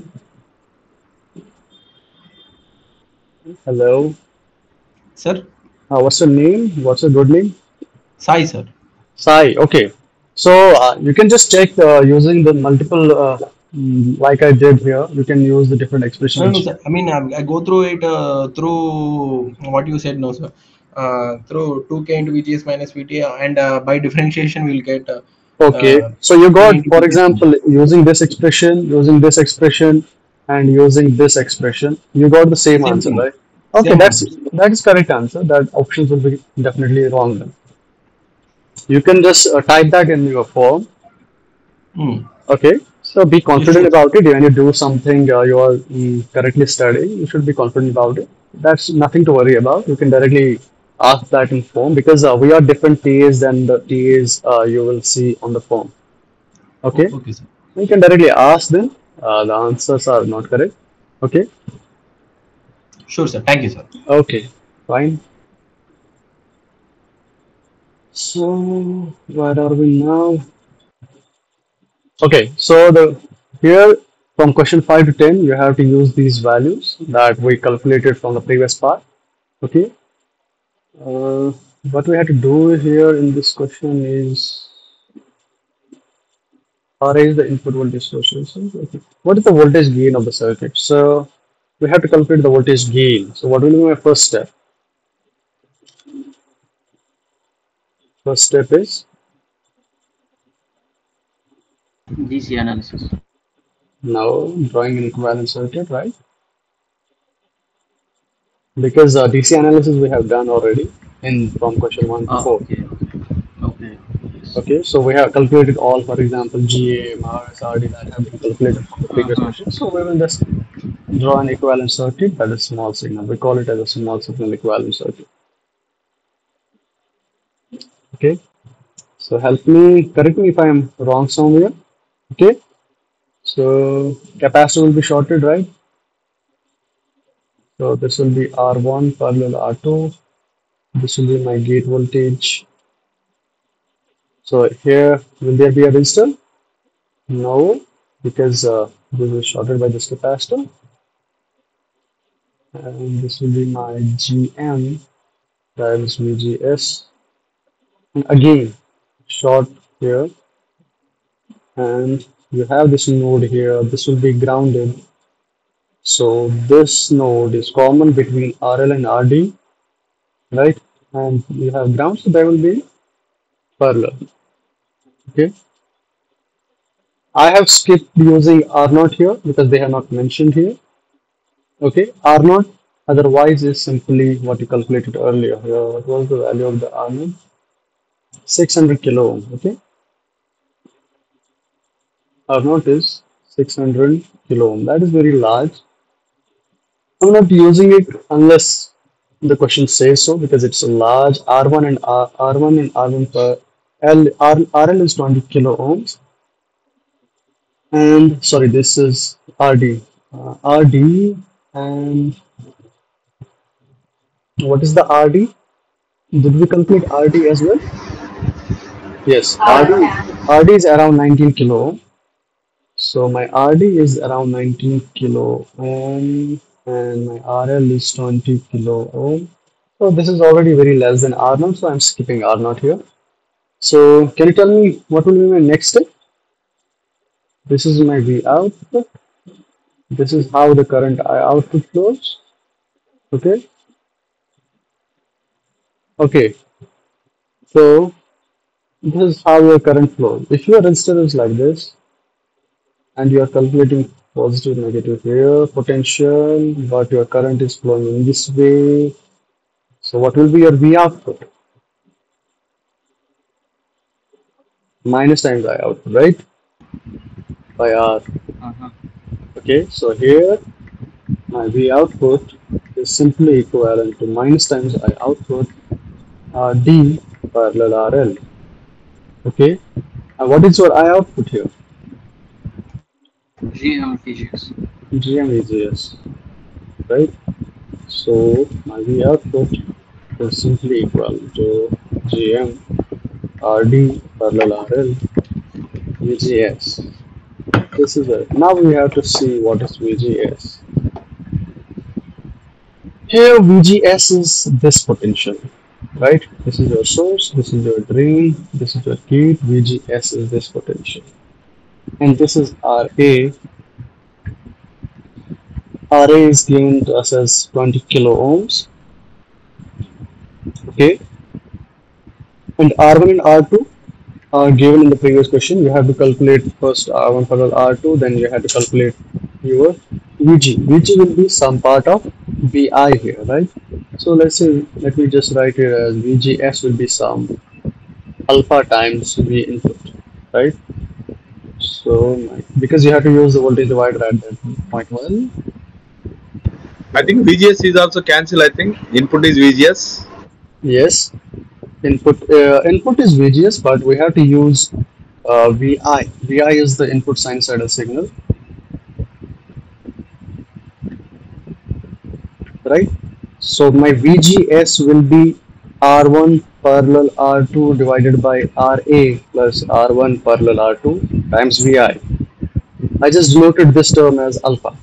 Hello. Sir, What's your name? What's your good name? Sai, sir. Sai. Okay. So you can just check using the multiple, like I did here. You can use the different expression No, no, which. sir. I mean, I go through it through what you said, no, sir. Through 2k into VGS minus VT, and by differentiation, we'll get Okay. uh, So you k got, into for VGS minus. example, using this expression, and using this expression, you got the same Same answer, thing. right? Okay, Same answer. that is correct answer. That options will be definitely wrong then. You can just type that in your form. Hmm. Okay, so be confident Sure. about it. When you do something you are correctly studying, you should be confident about it. That's nothing to worry about. You can directly ask that in form because we are different TAs than the TAs you will see on the form. Okay, Okay, sir. you can directly ask them. The answers are not correct. Okay, Sure, sir. Thank you, sir. okay, fine. So where are we now? Okay, so the here from question 5 to 10, you have to use these values that we calculated from the previous part. Okay, uh, what we have to do here in this question is arrange the input voltage sources. Okay. What is the voltage gain of the circuit? So we have to calculate the voltage gain. So what will be my first step? First step is DC analysis. now drawing an equivalent circuit, right? Because DC analysis we have done already in from question 1 to Oh, 4. okay, okay, yes. Okay, so we have calculated all, for example, GA, MRS, RD that have been calculated from the previous Uh-huh. question. So we will just draw an equivalent circuit that is small signal. We call it as a small signal equivalent circuit. Okay, so help me, correct me if I am wrong somewhere. Okay, so capacitor will be shorted, right? So this will be R1 parallel R2. This will be my gate voltage. So here, will there be a resistor? No, because this is shorted by this capacitor. And this will be my GM, that is VGS. And again, short here, and you have this node here. This will be grounded. So this node is common between RL and RD, right? And you have ground, so they will be parallel. Okay. I have skipped using R naught here because they have not mentioned here. Okay, R naught otherwise is simply what you calculated earlier. Here, what was the value of the R naught? 600 kilo ohm. Okay, R naught is 600 kilo ohm. That is very large. I'm not using it unless the question says so because it's a large R1 and R1 and R1 per RL is 20 kilo ohms. And sorry, this is RD. RD and what is the RD? Did we complete RD as well? Yes, RD is around 19 kilo ohm. So my RD is around 19 kilo ohm and my RL is 20 kilo ohm. So this is already very less than R naught, so I'm skipping R naught here. So can you tell me what will be my next step? This is my V output. This is how the current I output flows. Okay. Okay. So this is how your current flows. If your resistor is like this and you are calculating positive, negative here, potential, but your current is flowing in this way. So what will be your V output? Minus times I output, right? By R. Uh-huh. Okay. So here my V output is simply equivalent to minus times I output D parallel RL. Okay. And what is your I output here? GMVGS. GMVGS, right? So my V output is simply equal to GM RD parallel RL VGS. This is it. Now we have to see what is VGS. Here VGS is this potential, right? This is your source, this is your drain, this is your gate. VGS is this potential. And this is RA. RA is given to us as 20 kilo ohms. Okay. And R1 and R2 are given in the previous question. You have to calculate first R1 parallel R2, then you have to calculate your VG. VG will be some part of VI here, right? So let's say, let me just write here as VGS will be some alpha times V input, right? because you have to use the voltage divider at that point. Well, I think VGS is also cancel. I think input is VGS. yes, input is VGS, but we have to use VI. VI is the input sinusoidal signal, right? So my VGS will be R1 parallel R2 divided by RA plus R1 parallel R2 times VI. I just denoted this term as alpha.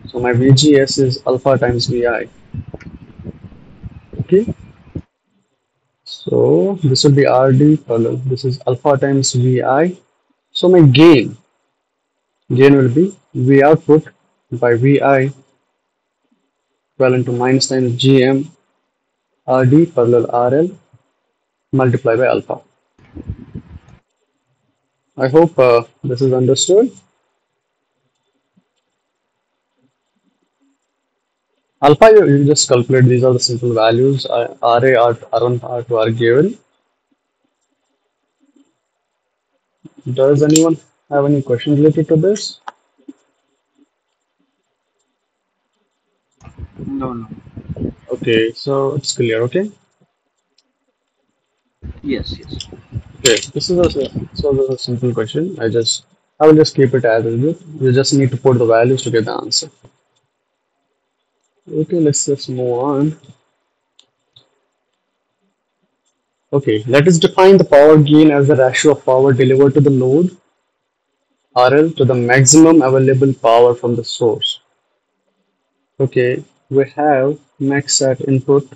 So my VGS is alpha times VI. Okay. So this will be RD parallel. This is alpha times VI. So my gain will be V output by VI equivalent to minus times GM RD parallel RL multiplied by alpha. I hope this is understood. Alpha, you just calculate, these are the simple values. RA, R1, R2 are given. Does anyone have any question related to this? No, no. Okay, so it's clear, okay? Yes, yes. Okay, this is a simple question. I will just keep it as it is. You just need to put the values to get the answer. Okay, let's just move on. Okay, let us define the power gain as the ratio of power delivered to the load RL to the maximum available power from the source. Okay, we have max at input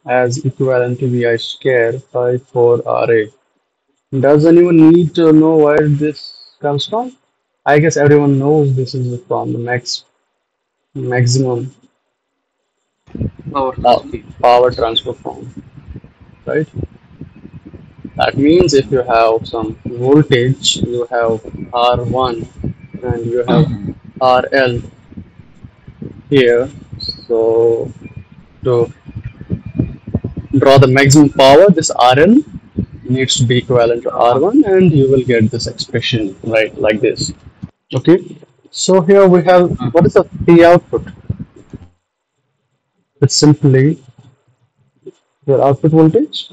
as equivalent to VI square by 4RA. Does anyone need to know where this comes from? I guess everyone knows this is from the maximum Power pow- transfer. power transfer form, right? That means if you have some voltage, you have R1 and you have RL here. So to draw the maximum power, this RL needs to be equivalent to Uh-huh. R1 and you will get this expression, right, like this. Okay. So here we have, what is the P output? It's simply your output voltage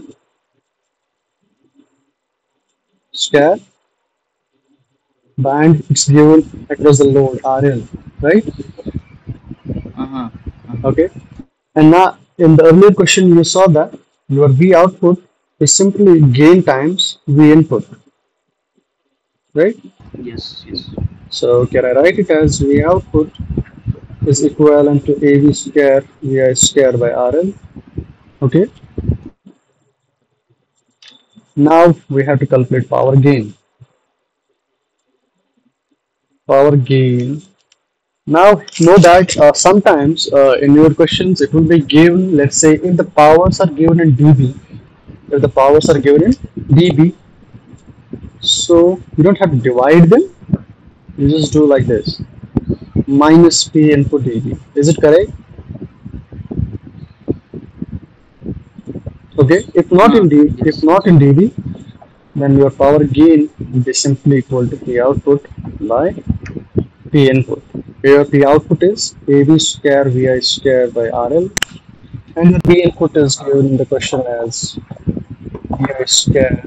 square band it's given across the load RL, right? Uh-huh. Uh-huh. Okay. And now in the earlier question you saw that your V output is simply gain times V input, right? Yes, yes. So can I write it as V output is equivalent to AV square VI square by RL? Okay. Now we have to calculate power gain. Power gain. Now know that sometimes in your questions it will be given, let's say if the powers are given in dB, if the powers are given in dB, so you don't have to divide them, you just do like this, minus P input dB. Is it correct? Okay, if Yes. not in dB, then your power gain will be simply equal to P output by P input. Here P output is AV square VI square by RL, and the P input is given in the question as VI square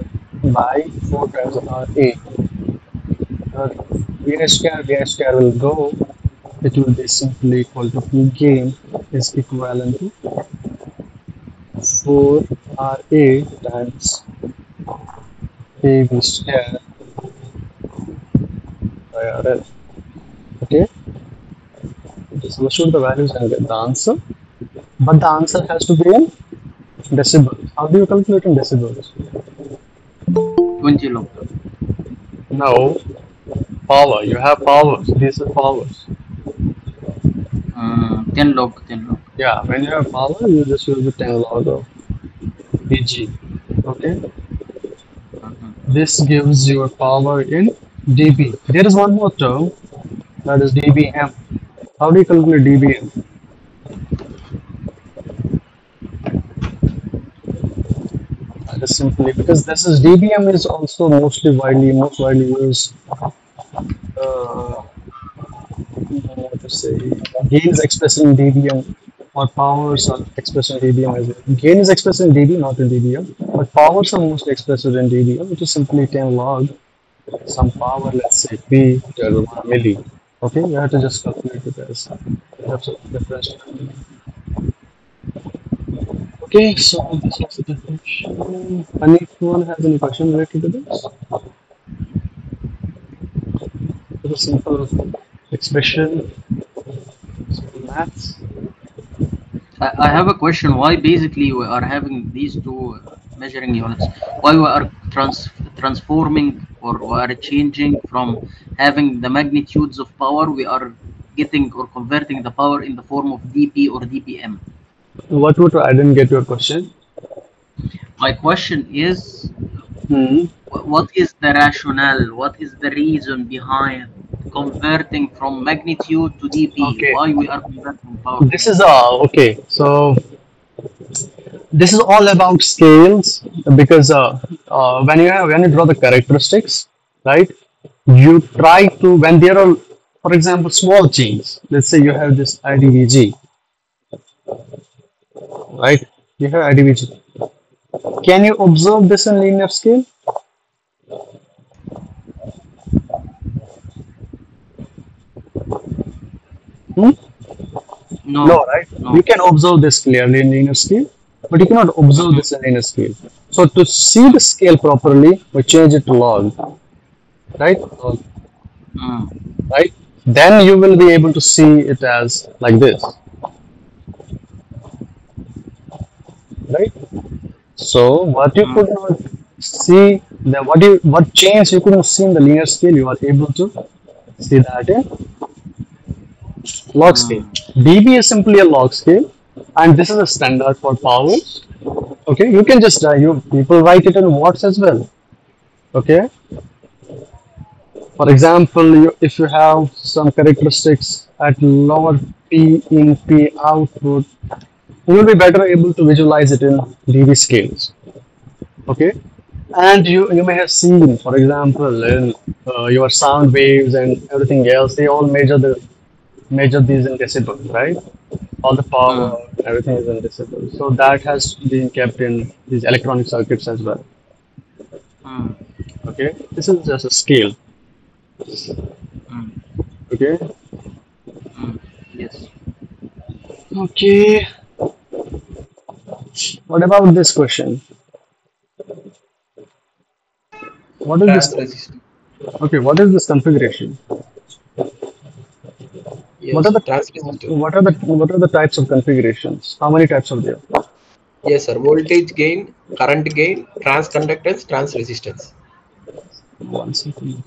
by 4 times RA. Uh, VI square will go, it will be simply equal to P gain is equivalent to 4 RA times AV square by RL. Okay, just substitute the values and get the answer. But the answer has to be in decibels. How do you calculate in decibels? 20 log. No, power. You have powers. These are powers. 10 log, 10 log. Yeah, when you have power, you just use the 10 log of Pg. Okay, Uh-huh. this gives your power in dB. There is one more term that is dBm. How do you calculate dBm? That is simply because this is dBm is also most widely used uh, what to say, gain is expressed in dBm or powers are expressed in dBm as well. Gain is expressed in dB, not in dBm, but powers are mostly expressed in dBm, which is simply 10 log some power, let's say P to the 1 milli. Okay, you have to just calculate it as that's a difference. Okay, so this was the definition. Anyone has any question related to this? It's a simple expression, simple maths. I have a question. Why basically we are having these two measuring units? Why we are transforming or we are changing from having the magnitudes of power, we are getting or converting the power in the form of dP or dPm? I didn't get your question. My question is, Hmm. what is the rationale? What is the reason behind converting from magnitude to dP? Okay, Why we are converting power from this is dP? okay. So this is all about scales because when you draw the characteristics, right? You try to when there are, for example, small change. Let's say you have this IDVG, right? You have IDVG. Can you observe this in linear scale? Hmm? No, No, right? You no. can observe this clearly in linear scale, but you cannot observe Mhm. this in linear scale. So to see the scale properly, we change it to log, right? Log, Mm. right? Then you will be able to see it as like this, right? So what you Mm. could not see, what change you couldn't see in the linear scale, you are able to see that in log scale. Mm. dB is simply a log scale, and this is a standard for powers. Okay, you can just you people write it in watts as well. Okay, for example, if you have some characteristics at lower P in P output, you will be better able to visualize it in dB scales. Okay, and you may have seen, for example, in your sound waves and everything else, they all measure these in decibels, right? All the power, Mm. everything is in decibels. So that has been kept in these electronic circuits as well. Mm. Okay, this is just a scale. Mm. Okay, Mm. Yes. okay. What about this question? What is this? Trans resistor. Okay, what is this configuration? What are Yes, the trans resistor. what are the types of configurations? How many types are there? Yes, sir. Voltage gain, current gain, trans conductance, trans resistance. One second.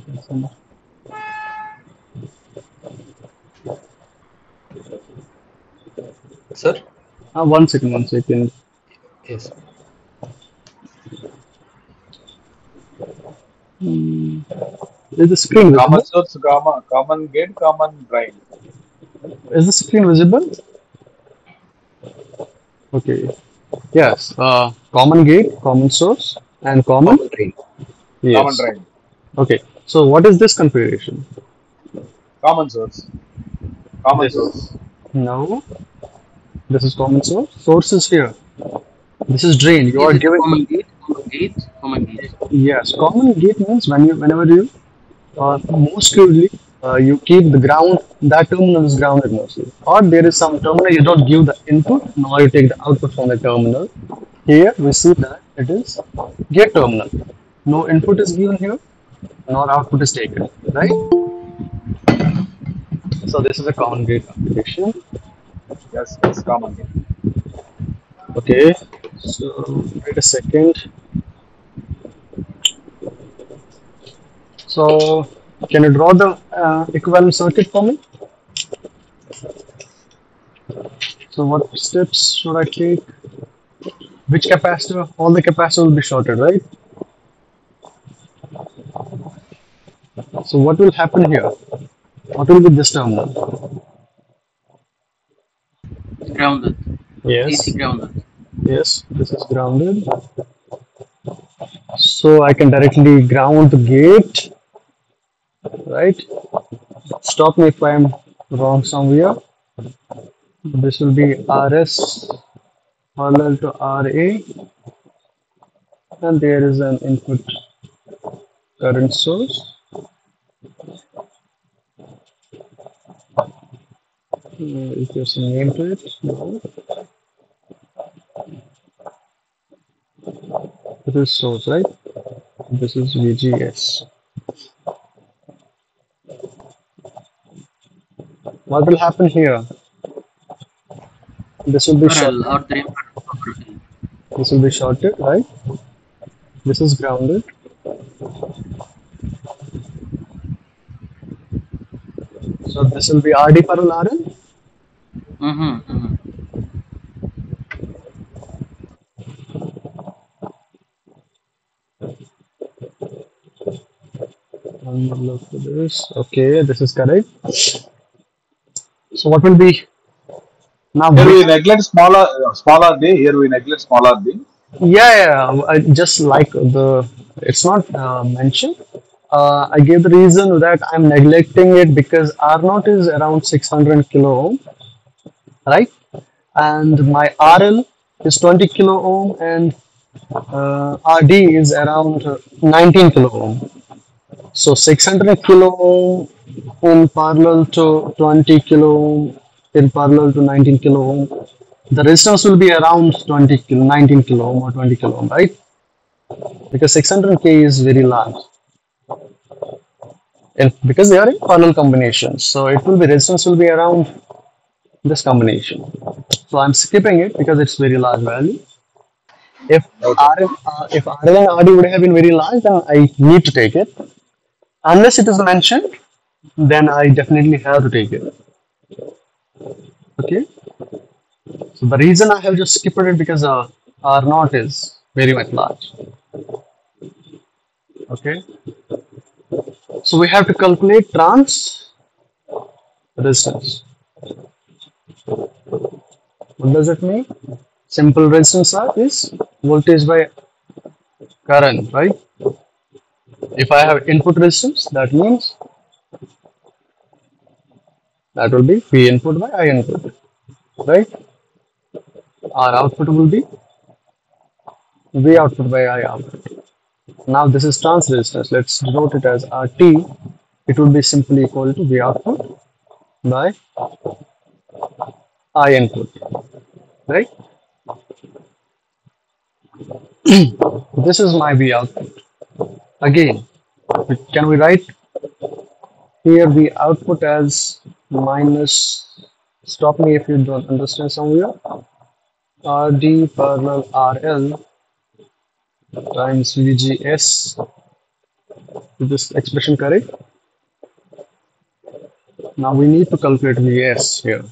Sir? One second. One second. Yes. Is the screen Common visible? source, common gate, common drain. Is the screen visible? Okay. Yes. Common gate, common source, and common. Common drain. Common Yes. drain. Okay. So what is this configuration? Common source. Common This. source. No. This is common source. Source is here. This is drain. You Is are it giving. common gate? Common gate? Common gate. Yes. Common gate means whenever you most crudely, you keep the ground, that terminal is grounded mostly. Or there is some terminal, you don't give the input, nor you take the output from the terminal. Here we see that it is gate terminal. No input is given here, nor output is taken, right? So this is a common gate application. Yes, yes, common gate. Okay, so wait a second. So can you draw the equivalent circuit for me? So what steps should I take? Which capacitor? All the capacitors will be shorted, right? So what will happen here? What will be this terminal? Grounded. AC Yes, grounded. yes, this is grounded. So I can directly ground the gate, right? Stop me if I am wrong somewhere. This will be RS parallel to RA, and there is an input current source. Is there some name to it? No. It is source, right? This is VGS. What will happen here? This will be RL shorted. or the RL. This will be shorted, right? This is grounded. So this will be RD parallel RL. Mm-hmm. One more look for this. Okay, this is correct. So what will be now? Here we neglect smaller D. Here we neglect smaller D. Yeah, just like the it's not mentioned. I gave the reason that I'm neglecting it because R naught is around 600 kilo ohm, right? And my RL is 20 kilo ohm, and RD is around 19 kilo ohm. So 600 kilo ohm in parallel to 20 kilo ohm in parallel to 19 kilo ohm. The resistance will be around 19 kilo ohm or 20 kilo ohm, right? Because 600K is very large. And because they are in parallel combinations, so it will be resistance will be around this combination. So I'm skipping it because it's very large value. If Okay. if RL and RD would have been very large, then I need to take it. Unless it is mentioned, then I definitely have to take it. Okay. So the reason I have just skipped it because R naught is very much large. Okay. So we have to calculate trans resistance. What does it mean? Simple resistance R is voltage by current, right? If I have input resistance, that means that will be V input by I input, right? Our output will be V output by I output. Now this is trans resistance. Let's denote it as RT. It would be simply equal to V output by I input, right? This is my V output. Again, can we write here V output as minus, stop me if you don't understand somewhere, RD parallel RL times VGS. Is this expression correct? Now we need to calculate Vs here.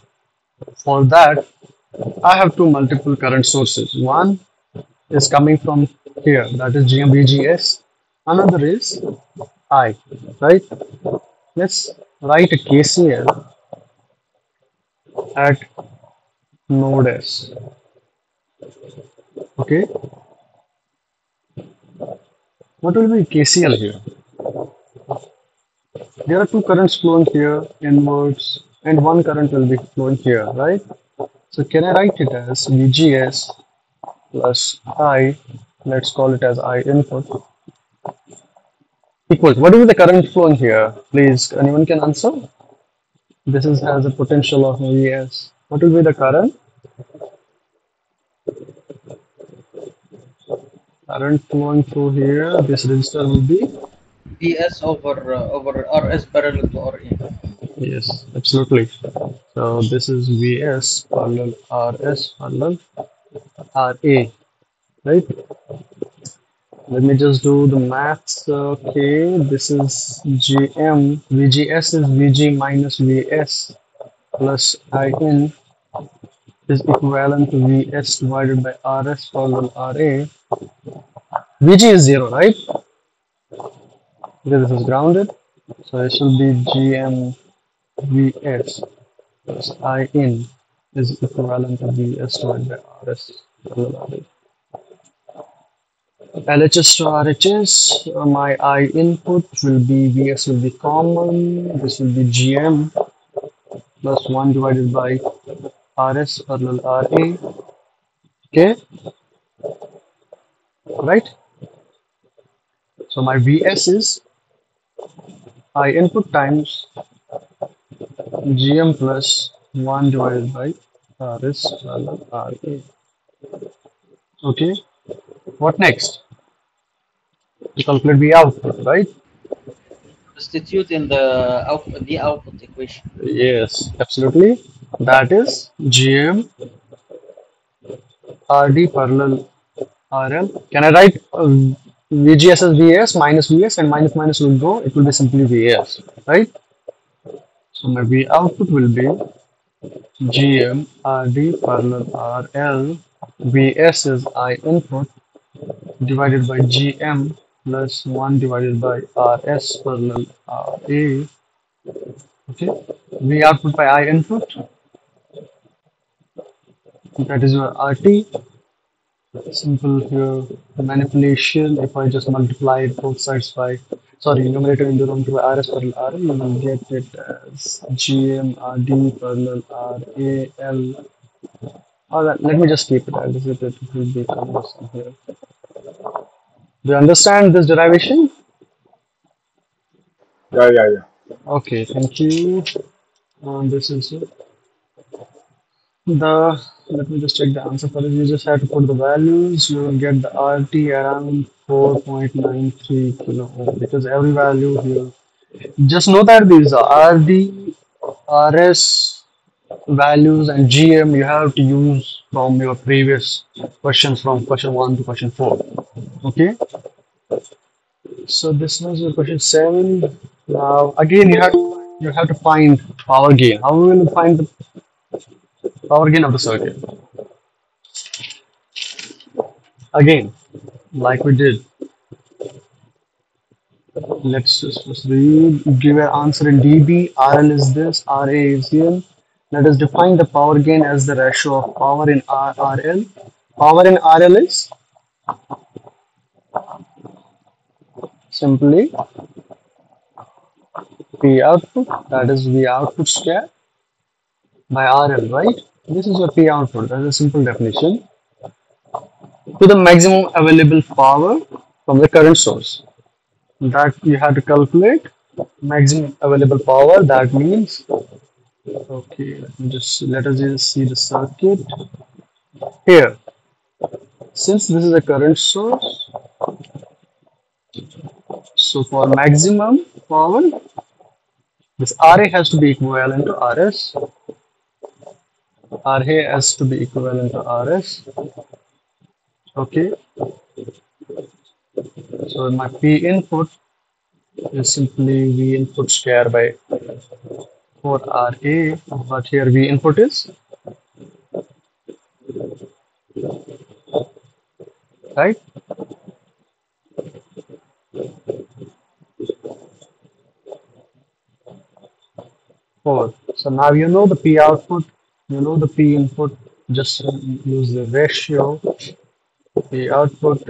For that, I have two multiple current sources. One is coming from here, that is GMVGS. Another is I, right? Let's write a KCL at node S. Okay, what will be KCL here? There are two currents flowing here inwards, and one current will be flowing here, right? So can I write it as VGS plus I, let's call it as I input, equals, what will be the current flowing here? Please, anyone can answer? This is has a potential of Vs. What will be the current? Current flowing through here, this resistor will be, VS over RS parallel to RA. yes, absolutely. So this is Vs parallel Rs parallel Ra, right? Let me just do the maths. Okay, this is Gm. VGS is Vg minus Vs plus In is equivalent to Vs divided by Rs parallel Ra. Vg is 0, right? Because this is grounded. So it should be Gm Vs plus In is equivalent to Vs divided by Rs parallel Ra. LHS to RHS, my I input will be VS will be common. This will be GM plus 1 divided by RS parallel RA. Okay, right? So my VS is I input times GM plus 1 divided by RS parallel RA. Okay, what next? To calculate V output, right? Substitute in the output equation. Yes, absolutely. That is GM RD parallel RL. Can I write VGS as VS minus VS and minus minus will go? It will be simply VS, right? So my V output will be GM RD parallel RL. VS is I input divided by GM plus 1 divided by RS parallel RA. Okay. V output by I input, that is your RT. Simple here manipulation. If I just multiply both sides by, sorry, numerator and denominator by RS parallel RL, you will get it as GMRD parallel RAL. Alright, let me just keep it as it will be conversation here. Do you understand this derivation? Yeah. Okay, thank you. This is the, let me just check the answer for this. You just have to put the values. You will get the RT around 4.93 kilo ohm because every value here. Just know that these RD, RS values and GM you have to use from your previous questions from question 1 to question 4. Okay, so this was your question 7. Now again you have to find power gain. How will you find the power gain of the circuit? Again, like we did, let's just read, give an answer in dB. RL is this, RA is here. Let us define the power gain as the ratio of power in RL. Power in RL is simply P output, that is V output square by RL, right? This is your P output, that is a simple definition. To the maximum available power from the current source. That you have to calculate maximum available power. That means, okay, let us just see the circuit here. Since this is a current source, so for maximum power, this RA has to be equivalent to RS. RA has to be equivalent to RS. Okay, so my P input is simply V input square by 4RA, but here V input is, right? Four. So now you know the P output, you know the P input, just use the ratio P output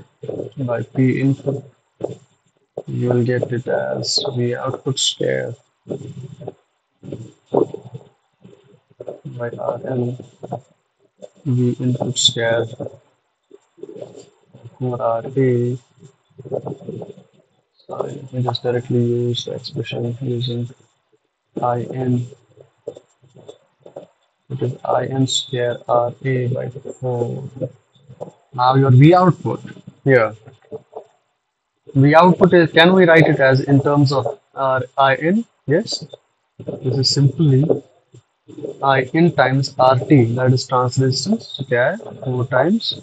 by P input. You will get it as V output square by RL, V input square for RA. Sorry, let me just directly use the expression using IN. It is IN square RA by 4. Now your V output here. V output is, can we write it as in terms of IN? Yes. This is simply IN times RT, that is transresistance square 4 times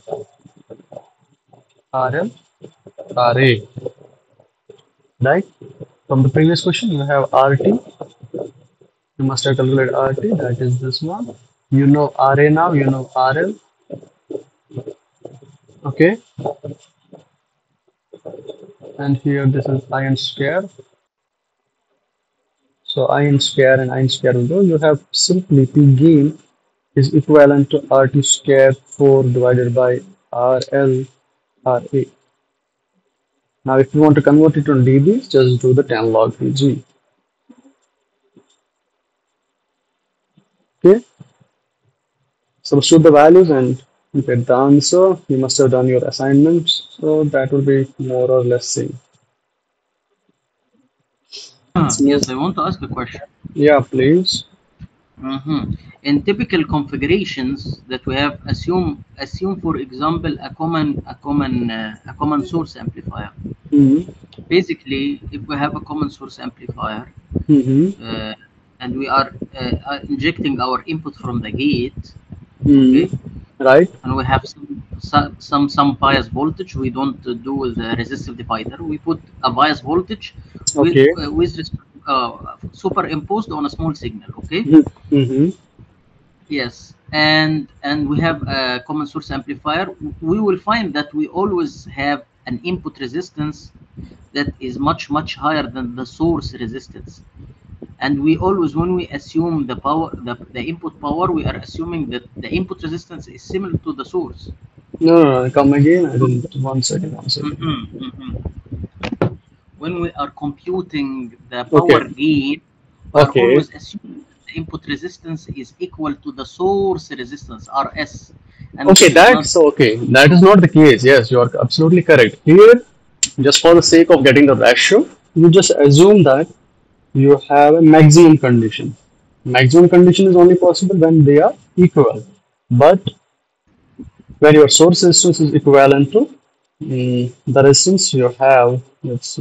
RL RA. Right? From the previous question, you have RT. You must have calculated RT, that is this one. You know RA now, you know RL. Okay. And here this is IN square. So IN square and IN square will go. You have simply P gain is equivalent to RT square 4 divided by RL RA. Now, if you want to convert it to dBs, just do the 10 log Vg. Okay, substitute the values and you get the answer. You must have done your assignments, so that will be more or less same. Let's move. Yes, I want to ask a question. Yeah, please. In typical configurations that we have, assume for example a common source amplifier. Mm-hmm. Basically, if we have a common source amplifier Mm-hmm. uh, and we are injecting our input from the gate, okay, Mm-hmm. Right. and we have some bias voltage. We don't do the resistive divider. We put a bias voltage Okay. superimposed on a small signal. Okay. Mm-hmm. Yes, and we have a common source amplifier. We will find that we always have an input resistance that is much higher than the source resistance. And we always, when we assume the power, the input power, we are assuming that the input resistance is similar to the source. No, no, no, come again. I didn't. One second, one second. When we are computing the Okay. power gain, we are Okay. always assuming the input resistance is equal to the source resistance RS, and Okay, this is not. that's okay. That is not the case. Yes, you are absolutely correct. Here, just for the sake of getting the ratio, you just assume that you have a maximum condition. Maximum condition is only possible when they are equal. But when your source resistance is equivalent to the resistance you have, let's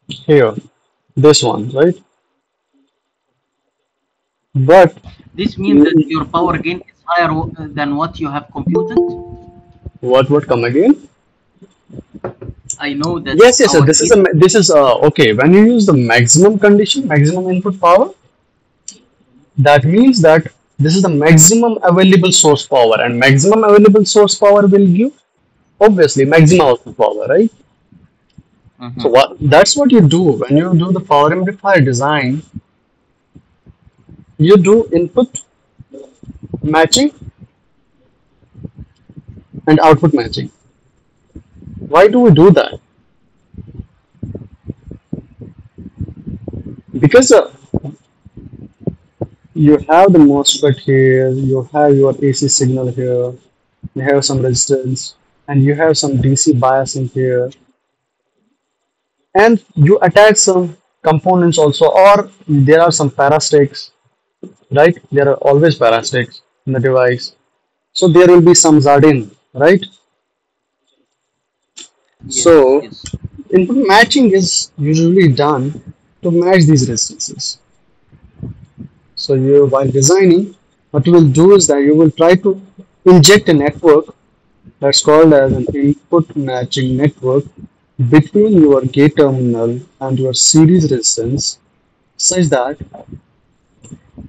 here, this one, right? But This means that mm, your power gain is higher than what you have computed. what come again? I know that Yes, yes, sir. our gain. This is okay. When you use the maximum condition, maximum input power, that means that this is the maximum available source power, and maximum available source power will give obviously maximum output power, right? So Mhm. what that's what you do when you do the power amplifier design. You do input matching and output matching. Why do we do that? Because you have the MOSFET here, you have your AC signal here, you have some resistance, and you have some DC biasing here, and you attach some components also, or there are some parasitic, right? There are always parasitic in the device. So there will be some Zardin, right? Yes, So yes. input matching is usually done to match these resistances. So you, while designing, what you will do is that you will try to inject a network that's called as an input matching network between your gate terminal and your series resistance, such that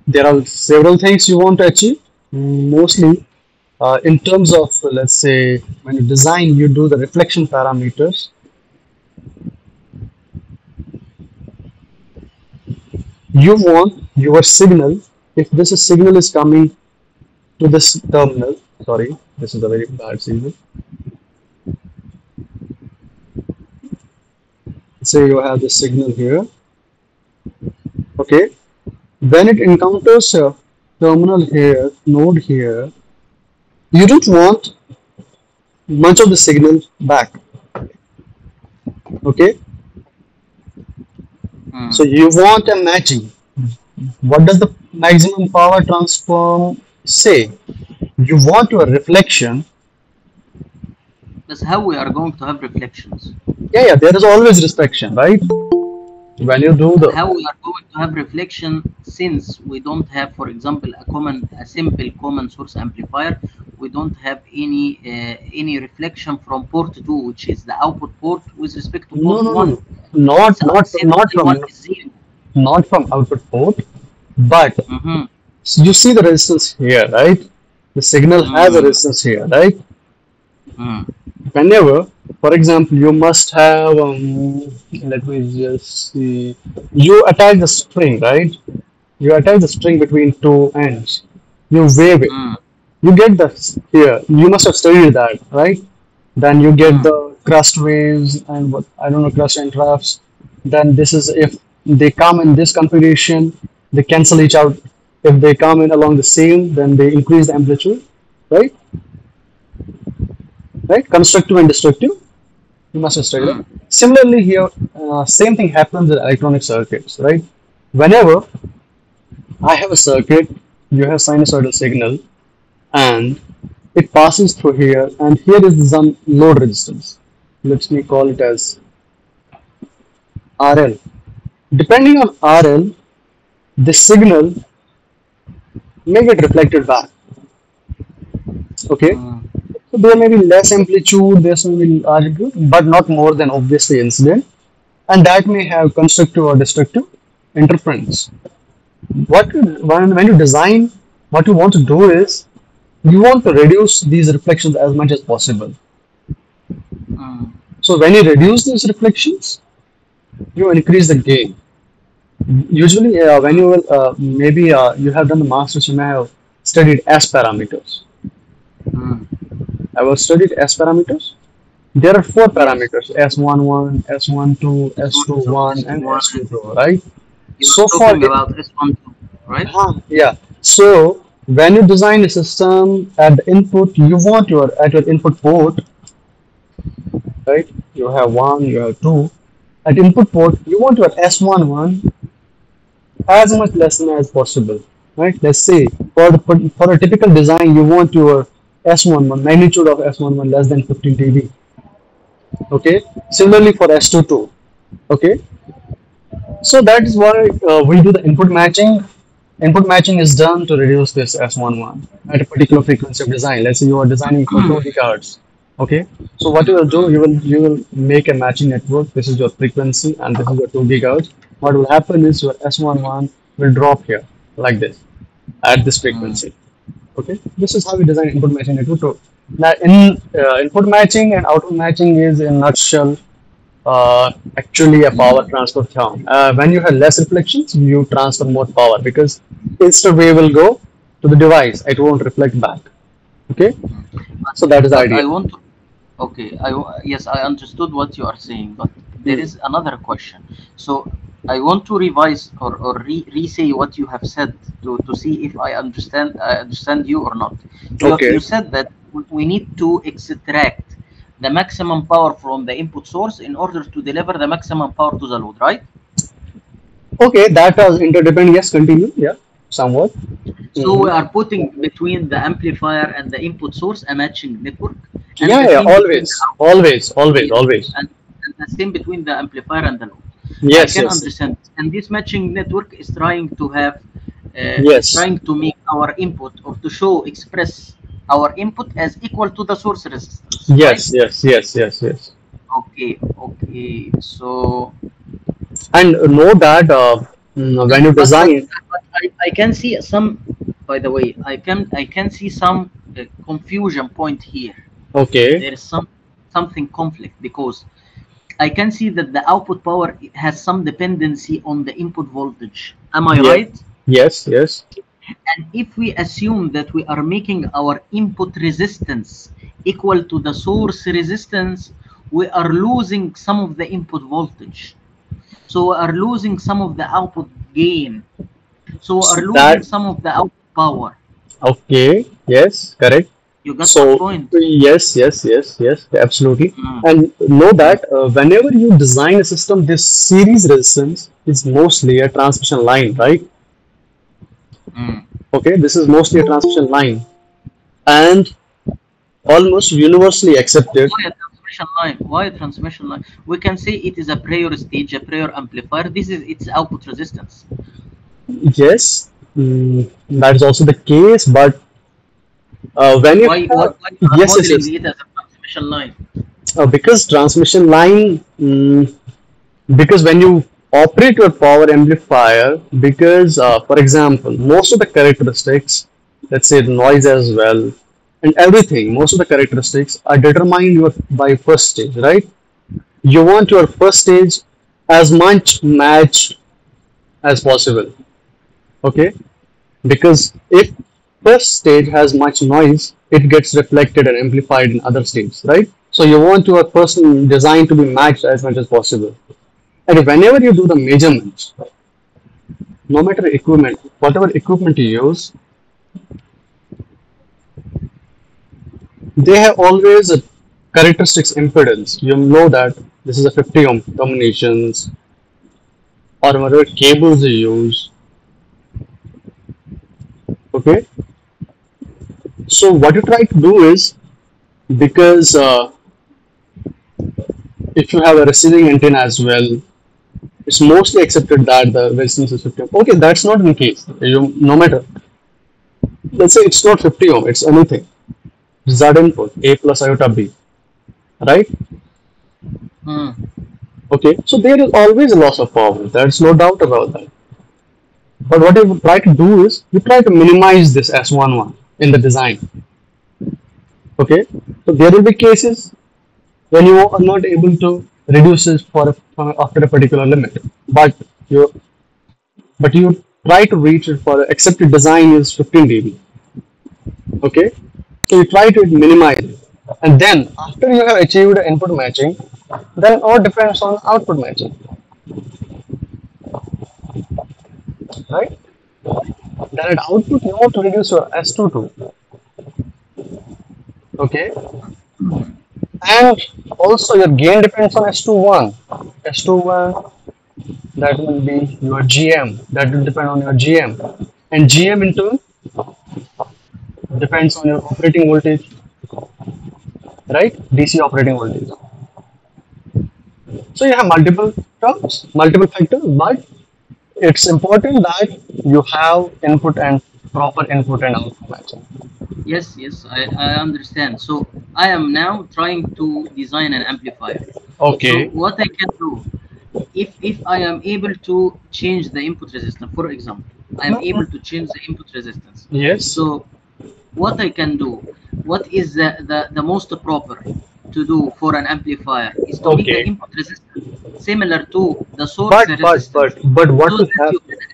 there are several things you want to achieve. Mostly in terms of, let's say, when you design, you do the reflection parameters. You want your signal, if this signal is coming to this terminal, sorry, this is a very bad signal. Say you have the signal here, okay. When it encounters a terminal here, node here, you don't want much of the signal back, okay. So Mm. you want a matching. What does the maximum power transform say? You want your reflection. That's how we are going to have reflections. Yeah, yeah, there is always reflection, right? When you do the How we are going to have reflection, since we don't have, for example, a simple common source amplifier. We don't have any reflection from port 2, which is the output port, with respect to no, port no, no, 1. no, not not Since not I1 from is 0. not from output port, but Mm-hmm. you see the resistance here, right? The signal has a Mm. resistance here, right? Mm. Whenever, for example, you must have, let me just see, you attach the string, right? You attach the string between two ends. You wave it. Mm. You get the here. You must have studied that, right? Then you get Mm. the crust waves and what I don't know, crust and troughs. Then this is if they come in this configuration, they cancel each out. If they come in along the same, then they increase the amplitude, right? Right? Constructive and destructive. You must have studied that. Mm. Similarly, here, same thing happens with electronic circuits, right? Whenever I have a circuit, you have sinusoidal signal, and it passes through here, and here is some load resistance. Let me call it as RL. Depending on RL, the signal may get reflected back. Okay, Mm. so there may be less amplitude, there may be large amplitude, but not more than obviously incident, and that may have constructive or destructive interference. When you design, what you want to do is you want to reduce these reflections as much as possible. Mm. So when you reduce these reflections, you increase the gain. Usually, when you will maybe you have done the masters, you may have studied S parameters. Mm. I was studied S parameters. There are four Yes. parameters: S11, S12, S1, so S21, and S1, and S22. Right. you are So for talking about S1, 2, right? yeah. So when you design a system at the input, you want your at your input port, right? You have one, you have two. At input port, you want your S11 as much lesson as possible, right? Let's say for a typical design, you want your S11 magnitude of S11 less than 15 dB. Okay. Similarly for S22. Okay. So that is why we do the input matching. Input matching is done to reduce this S11 at a particular frequency of design. Let's say you are designing for 2 gigahertz. Okay. So what you will do, you will make a matching network. This is your frequency and this is your 2 gigahertz. What will happen is your S11 will drop here like this at this Mm. frequency. Okay. This is how we design input matching network. So now in input matching and output matching is in a nutshell actually a power transfer term. When you have less reflections, you transfer more power because instant wave will go to the device. It won't reflect back. Okay, But, so that is the but I idea. want to. Okay, yes, I understood what you are saying, but there Hmm. is another question. So I want to revise or re-say what you have said to see if I understand you or not. You Okay. said that we need to extract the maximum power from the input source in order to deliver the maximum power to the load, right? Okay, that was interdependent. Yes, continue. Yeah, somewhat. So Hmm. we are putting between the amplifier and the input source a matching network, and Yeah, the yeah, same between the always, output. always, always, Yes, always. and the same between the amplifier and the load. I Yes, can yes, understand, and this matching network is trying to is yes, trying to make our input or to show express our input as equal to the source resistance, right? yes, yes, yes, yes, yes. Okay, okay. So, And know that when you but but, design, but I can see some. By the way, I can see some confusion point here. okay, There is something conflict because I can see that the output power has some dependency on the input voltage. Am I yeah, right? yes, yes, And if we assume that we are making our input resistance equal to the source resistance, we are losing some of the input voltage. So we are losing some of the output gain. So we are losing that some of the output power. okay, yes, correct. You got my So point? yes, yes, yes, yes, absolutely. Mm, And know mm, that whenever you design a system, this series resistance is mostly a transmission line, right? mm. Okay, this is mostly a transmission line, and almost universally accepted. Why a transmission line? Why a transmission line? We can say it is a prior stage, a prior amplifier. This is its output resistance. Yes, that is also the case. But when you Why have you are yes, yes, modeling yes, it as a transmission line? because transmission line. Because when you operate your power amplifier, because for example, most of the characteristics, let's say the noise as well, and everything, most of the characteristics are determined by first stage, right? You want your first stage as much matched as possible, okay? Because if first stage has much noise, it gets reflected and amplified in other states, right? So you want your person design to be matched as much as possible. And whenever you do the measurements, no matter equipment, whatever equipment you use, they have always a characteristics impedance. You know that this is a 50 ohm combinations or whatever cables you use. Okay. So what you try to do is, because if you have a receiving antenna as well, it's mostly accepted that the resistance is 50 ohm. Okay, that's not the case. No matter, let's say it's not 50 ohm, it's anything. Z input, A plus iota B, right? Hmm. Okay, so there is always a loss of power. There's no doubt about that. But what you try to do is, you try to minimize this S11 in the design. Okay, so there will be cases when you are not able to reduce it after a particular limit, but you try to reach it for accepted design is 15 dB. Okay, so you try to minimize it, and then after you have achieved input matching, then all depends on output matching, right? Then at output you want to reduce your S22. Okay, and also your gain depends on S21. S21, that will be your GM. That will depend on your GM, and GM in turn depends on your operating voltage, right? DC operating voltage. So you have multiple terms, multiple factors, but it's important that you have input and proper input and output matching. Yes, yes, I understand. So I am now trying to design an amplifier. So Okay. what I can do, if I am able to change the input resistance, for example, I am able to change the input resistance. Yes. So what I can do, what is the most proper to do for an amplifier is to make the Okay. input resistance similar to the source But resistance, what so will that you happen? can.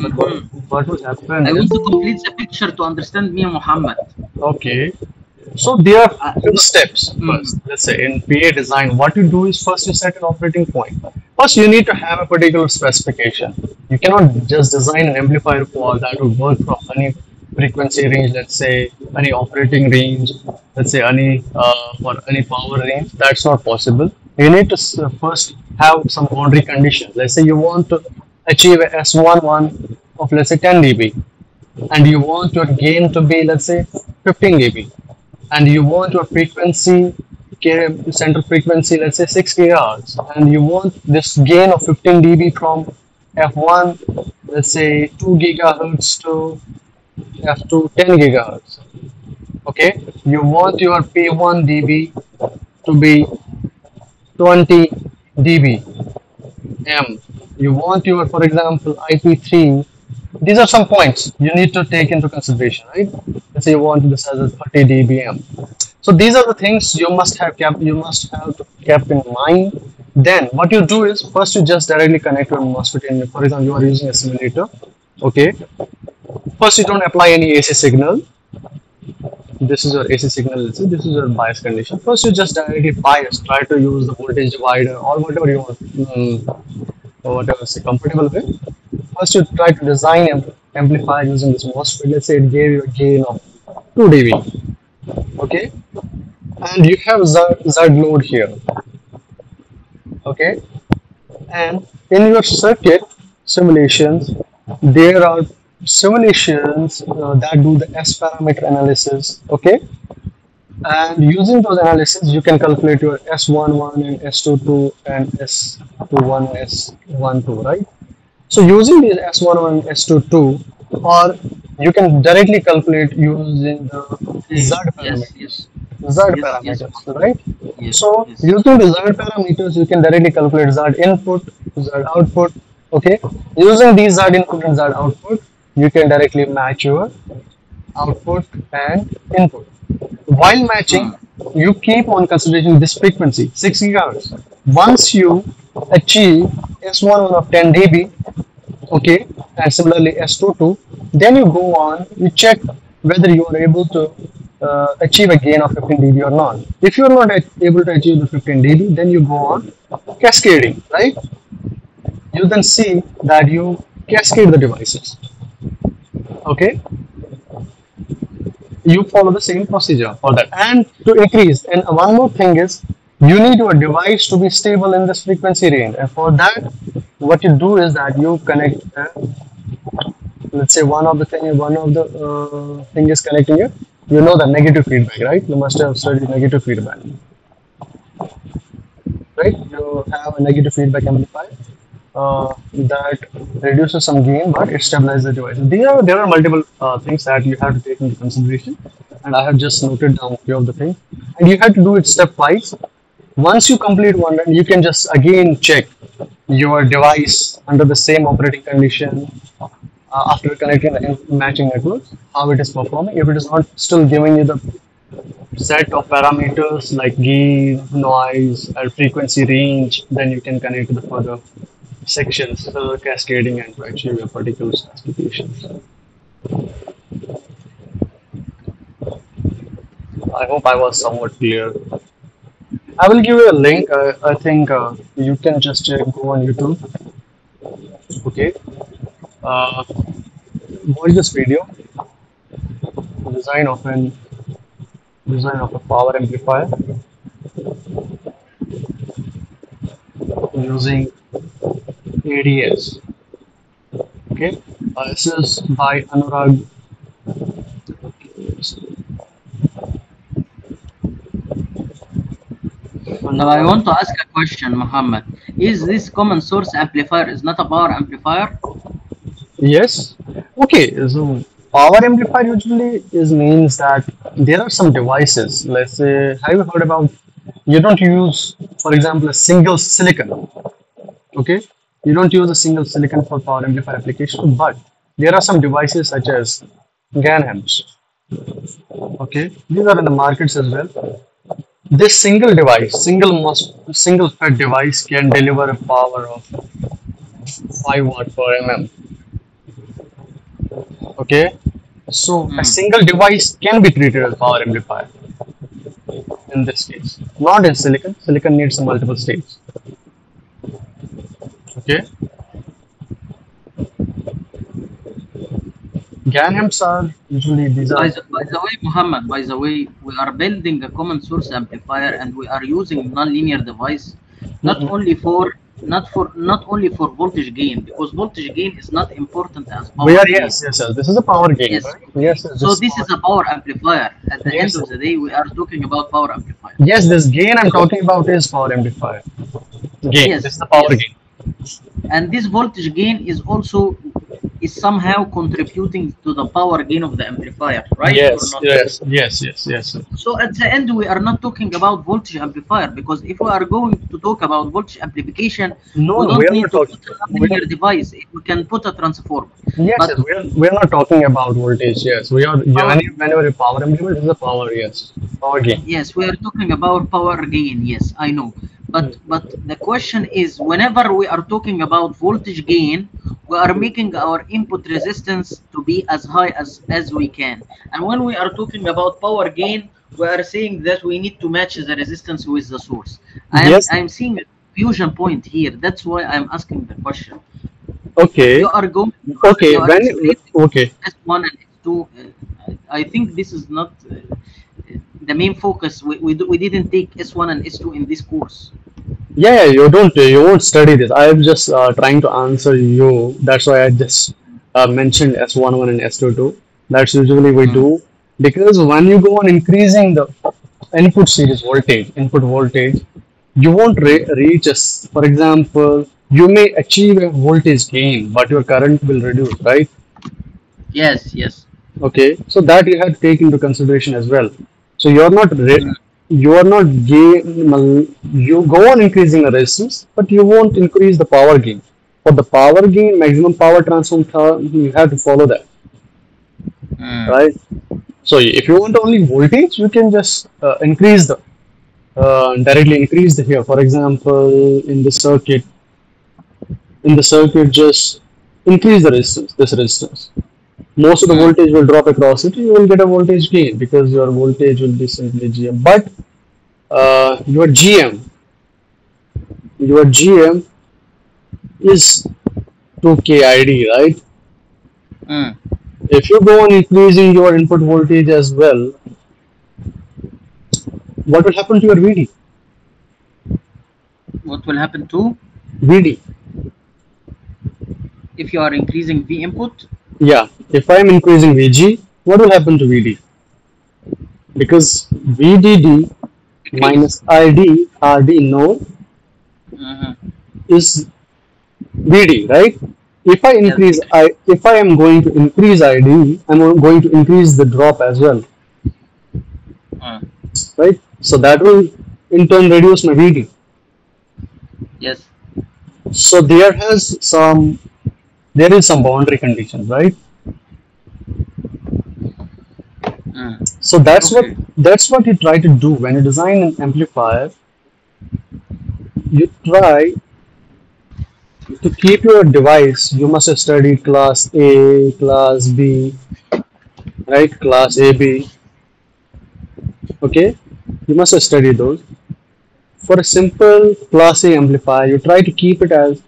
But Mhm. what will happen I is, want to complete the picture to understand me, Muhammad. okay. So there are few So, steps first. mm, Let's say in PA design, what you do is first you set an operating point. First, you need to have a particular specification. You cannot just design an amplifier for that will work from any frequency range. Let's say any operating range. Let's say any for any power range. That's not possible. You need to first have some boundary conditions. Let's say you want to achieve a S11 of, let's say, 10 dB, and you want your gain to be, let's say, 15 dB, and you want your frequency, center frequency, let's say 6 gigahertz, and you want this gain of 15 dB from F1, let's say 2 gigahertz to F2 10 gigahertz. Okay, you want your P1 dB to be 20 dB M. You want your, for example, IP3. These are some points you need to take into consideration, right? Let's say you want this as a 30 dBm. So these are the things you must have kept in mind. Then what you do is first you just directly connect your MOSFET in. For example, you are using a simulator. Okay. First you don't apply any AC signal. This is your AC signal. Let's say this is your bias condition. First you just directly bias. Try to use the voltage divider or whatever you want. Or whatever is comfortable with. First, you try to design an amplifier using this MOSFET. Let's say it gave you a gain of 2 dB. Okay, and you have Z load here. Okay, and in your circuit simulations, there are simulations that do the S parameter analysis. Okay, and using those analysis, you can calculate your S11 and S22 and S21, S12, right? So using these S11 and S22, or you can directly calculate using the Z yes, parameters. yes, Z yes, yes, parameters, right? yes, So yes. using the Z parameters, you can directly calculate Z input, Z output. Okay, using these Z input and Z output, you can directly match your output and input. While matching, Mm, you keep on considering this frequency, 6 gigahertz. Once you achieve S11 of 10 dB, okay, and similarly S22, then you go on, you check whether you are able to achieve a gain of 15 dB or not. If you are not able to achieve the 15 dB, then you go on cascading, right? You then see that you cascade the devices. Okay, you follow the same procedure for that. And to increase, and one more thing is, you need your device to be stable in this frequency range. And for that, what you do is that you connect, let's say one of the thing is connecting it. You know the negative feedback, right? You must have studied negative feedback, right? You have a negative feedback amplifier that reduces some gain, but it stabilizes the device. There are multiple things that you have to take into consideration, and I have just noted down a few of the things. And you have to do it stepwise. Once you complete one run, you can just again check your device under the same operating condition after connecting the matching networks, how it is performing. If it is not still giving you the set of parameters like gain, noise, and frequency range, then you can connect to the further sections, cascading, and to achieve your particular specifications. I hope I was somewhat clear. I will give you a link. I think you can just go on YouTube. Okay. Watch this video. Design of a power amplifier using ADS. Okay. This is by Anurag. Now I want to ask a question, Muhammad. Is this common source amplifier is not a power amplifier? Yes. Okay. So power amplifier usually means that there are some devices. Let's say, have you heard about? You don't use, for example, a single silicon. Okay. You don't use a single silicon for power amplifier application, but there are some devices such as GAN amps. Okay. These are in the markets as well. This single device, single FET device can deliver a power of 5 watt per mm. Okay, so a single device can be treated as power amplifier in this case. Not in silicon. Silicon needs multiple states. Okay. GAN amps are usually these are. By the way, Muhammad, by the way, we are building a common source amplifier and we are using nonlinear device not only for voltage gain, because voltage gain is not important as power gain. Yes. This is a power gain. Yes. Right? Yes. So this is a power amplifier. At the end of the day, we are talking about power amplifier. Yes, this gain I'm talking about is power amplifier. Gain. Yes, This is the power gain. And this voltage gain is also somehow contributing to the power gain of the amplifier, right? Yes, or not? yes. So at the end, we are not talking about voltage amplifier, because if we are going to talk about voltage amplification, we don't need to put a linear device. We can put a transformer. Yes, we're not talking about voltage. Yes, we are. Whenever a power amplifier is a power, yes, power gain. Yes, we are talking about power gain. Yes, I know. But the question is, whenever we are talking about voltage gain, we are making our input resistance to be as high as we can. And when we are talking about power gain, we are saying that we need to match the resistance with the source. I'm seeing a fusion point here. That's why I'm asking the question. Okay. You are going. Okay. S1 and S2. I think this is not the main focus. We didn't take S1 and S2 in this course. Yeah, you won't study this. I'm just trying to answer you. That's why I just mentioned S11 and S22. That's usually we do, because when you go on increasing the input voltage, you won't reach for example, you may achieve a voltage gain, but your current will reduce, right? Yes. Okay, so that you have to take into consideration as well. So you go on increasing the resistance, but you won't increase the power gain. For the power gain, maximum power transfer, you have to follow that, right? So if you want only voltage, you can just directly increase the here. For example, in the circuit, just increase the resistance, this resistance. most of the Mm. voltage will drop across it. You will get a voltage gain because your voltage will be simply GM. But your GM is 2K ID, right? Mm. If you go on increasing your input voltage as well, what will happen to your VD? What will happen to VD. if you are increasing V input? Yeah, if I am increasing VG, what will happen to VD? Because VDD Decrease. minus ID RD node Mm-hmm. is VD, right? Yes, decrease. If I am going to increase ID, I'm going to increase the drop as well, Mm. right? So that will in turn reduce my VD. Yes. So there is some boundary condition, right? Mm. So Okay. that's what you try to do when you design an amplifier. You try to keep your device. You must have studied class A, class B, right? Class AB. Okay, you must have studied those. For a simple class A amplifier, you try to keep it as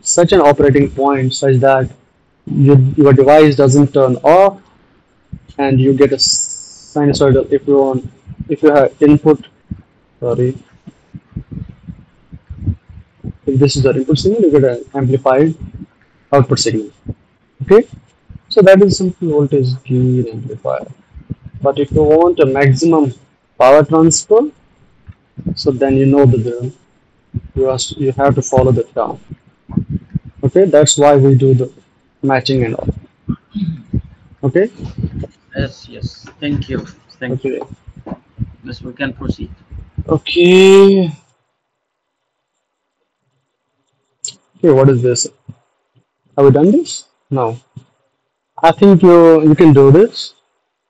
such an operating point such that your device doesn't turn off and you get a sinusoidal if you have input, sorry, if this is the input signal, you get an amplified output signal. Okay, so that is simple voltage gain amplifier. But if you want a maximum power transfer, so then you know the drill. You have to follow the term. Okay, that's why we do the matching and all. Okay, Yes, yes. Thank you. Thank you. okay, Yes, we can proceed. okay, okay. What is this? Have we done this? No. I think you can do this.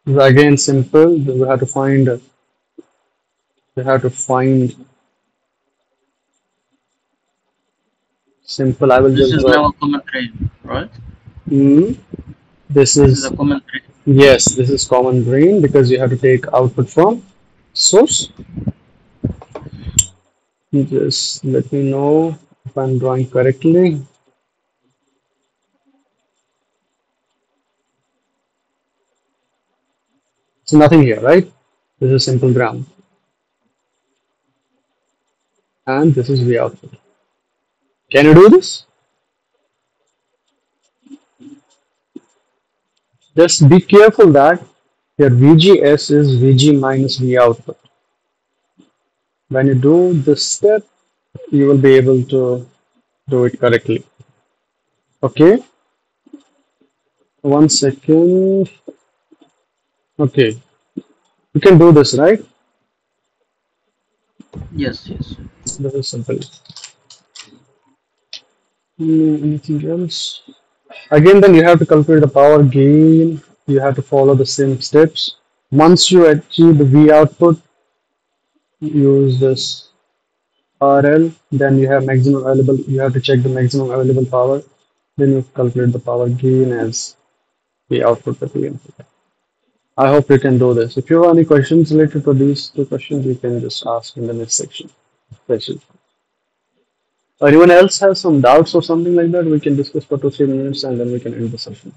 Again, simple. We have to find simple. I will This just is draw. now a common drain, right? Mm, this This is a is common drain. yes. This is common drain because you have to take output from source. Just let me know if I'm drawing correctly. So nothing here, right? This is simple ground, and this is the output. Can you do this? Just be careful that your VGS is VG minus V output. When you do this step, you will be able to do it correctly. Okay, one second. Okay, you can do this, right? Yes, yes. This is simple. Anything else? Again, then you have to calculate the power gain. You have to follow the same steps. Once you achieve the V output, use this RL. Then you have maximum available. You have to check the maximum available power. Then you calculate the power gain as the output that we input. I hope you can do this. If you have any questions related to these two questions, you can just ask in the next section. Anyone else has some doubts or something like that? We can discuss for 2 3 minutes and then we can end the session.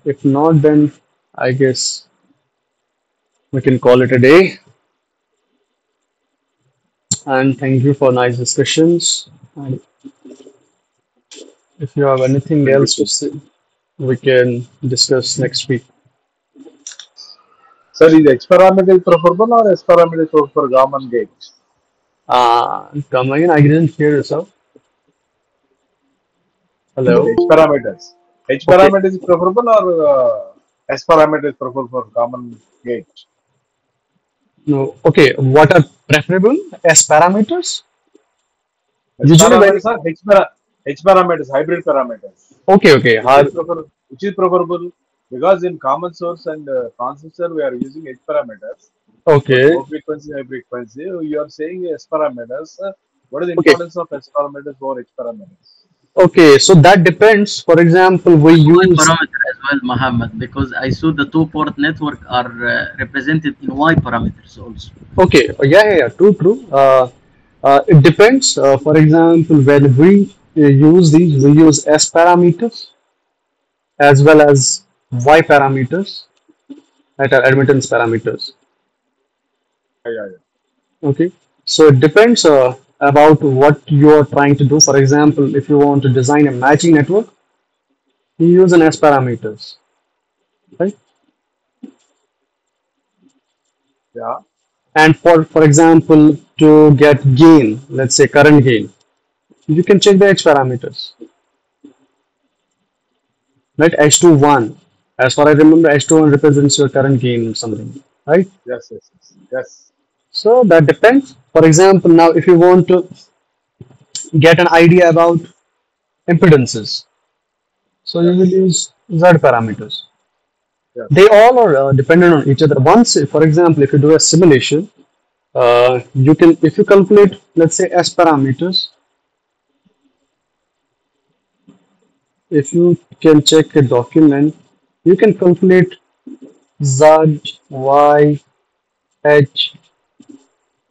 If not, then I guess we can call it a day. And thank you for nice discussions. And if you have anything Thank you. else to say, we can discuss next week. Sir, is X parameter is preferable or S parameter is preferable for Raman gate? Come again, I didn't hear yourself. Hello. H parameters. H Okay. parameter is preferable or S parameter is preferable for common gate? No. Okay. What are preferable as parameters? S Usually when parameters are H parameters, hybrid parameters, okay, okay, which is preferable because in common source and transistor we are using H parameters, both okay, low frequency, high frequency. You are saying S parameters. What is the okay. importance of S parameters over H parameters? Okay, so that depends. For example, we Y use. parameter as well, Muhammad, because I saw the two-port network are represented in Y parameters also. Okay, yeah, true, true. It depends. For example, when we use these, we use S parameters as well as Y parameters that are admittance parameters. Yeah, yeah, yeah. Okay, so it depends about what you are trying to do. For example, if you want to design a matching network, you use an S parameters, right? Yeah. And for example, to get gain, let's say current gain, you can check the H parameters, right? H21. As far as I remember, H21 represents your current gain or something, right? Yes, yes, yes. Yes. So that depends. For example, now if you want to get an idea about impedances, so you will Yes. use Z parameters. They Yes. all are dependent on each other. Once, for example, if you do a simulation, you can, if you calculate, let's say S parameters, if you can check a document, you can calculate Z, Y, H,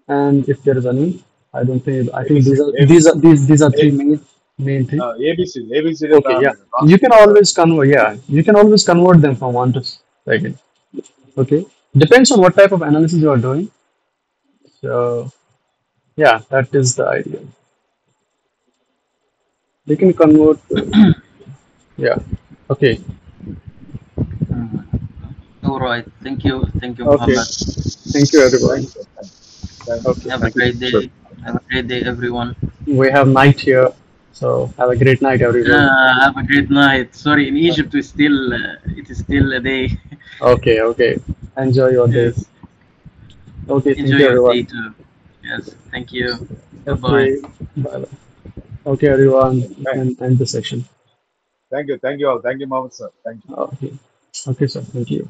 and if there is any, I don't think. I think ABC, ABC, these are three A, main things. ABCD Okay, yeah. parameter, You can transmitter. always convert. Yeah, you can always convert them from one to second. Okay, depends on what type of analysis you are doing. So yeah, that is the idea. You can convert. Yeah. Okay. All right. Thank you, Okay. Muhammad. Thank you, everyone. Thank you, sir. Thank you. Okay. Have a Thank you. great Good. day. Have a great day, everyone. We have night here, so have a great night, everyone. Have a great night. Sorry, in Egypt we still it is still a day. Okay. Okay. Enjoy your day. Yes. Okay. Enjoy Thank you, your day everyone. too. Yes. Thank you. Bye bye. Okay. Bye. Okay, everyone. You Thank, can end the session. thank you. Thank you all. Thank you, Mohammed, sir. Thank you. Okay. Okay, sir. Thank you.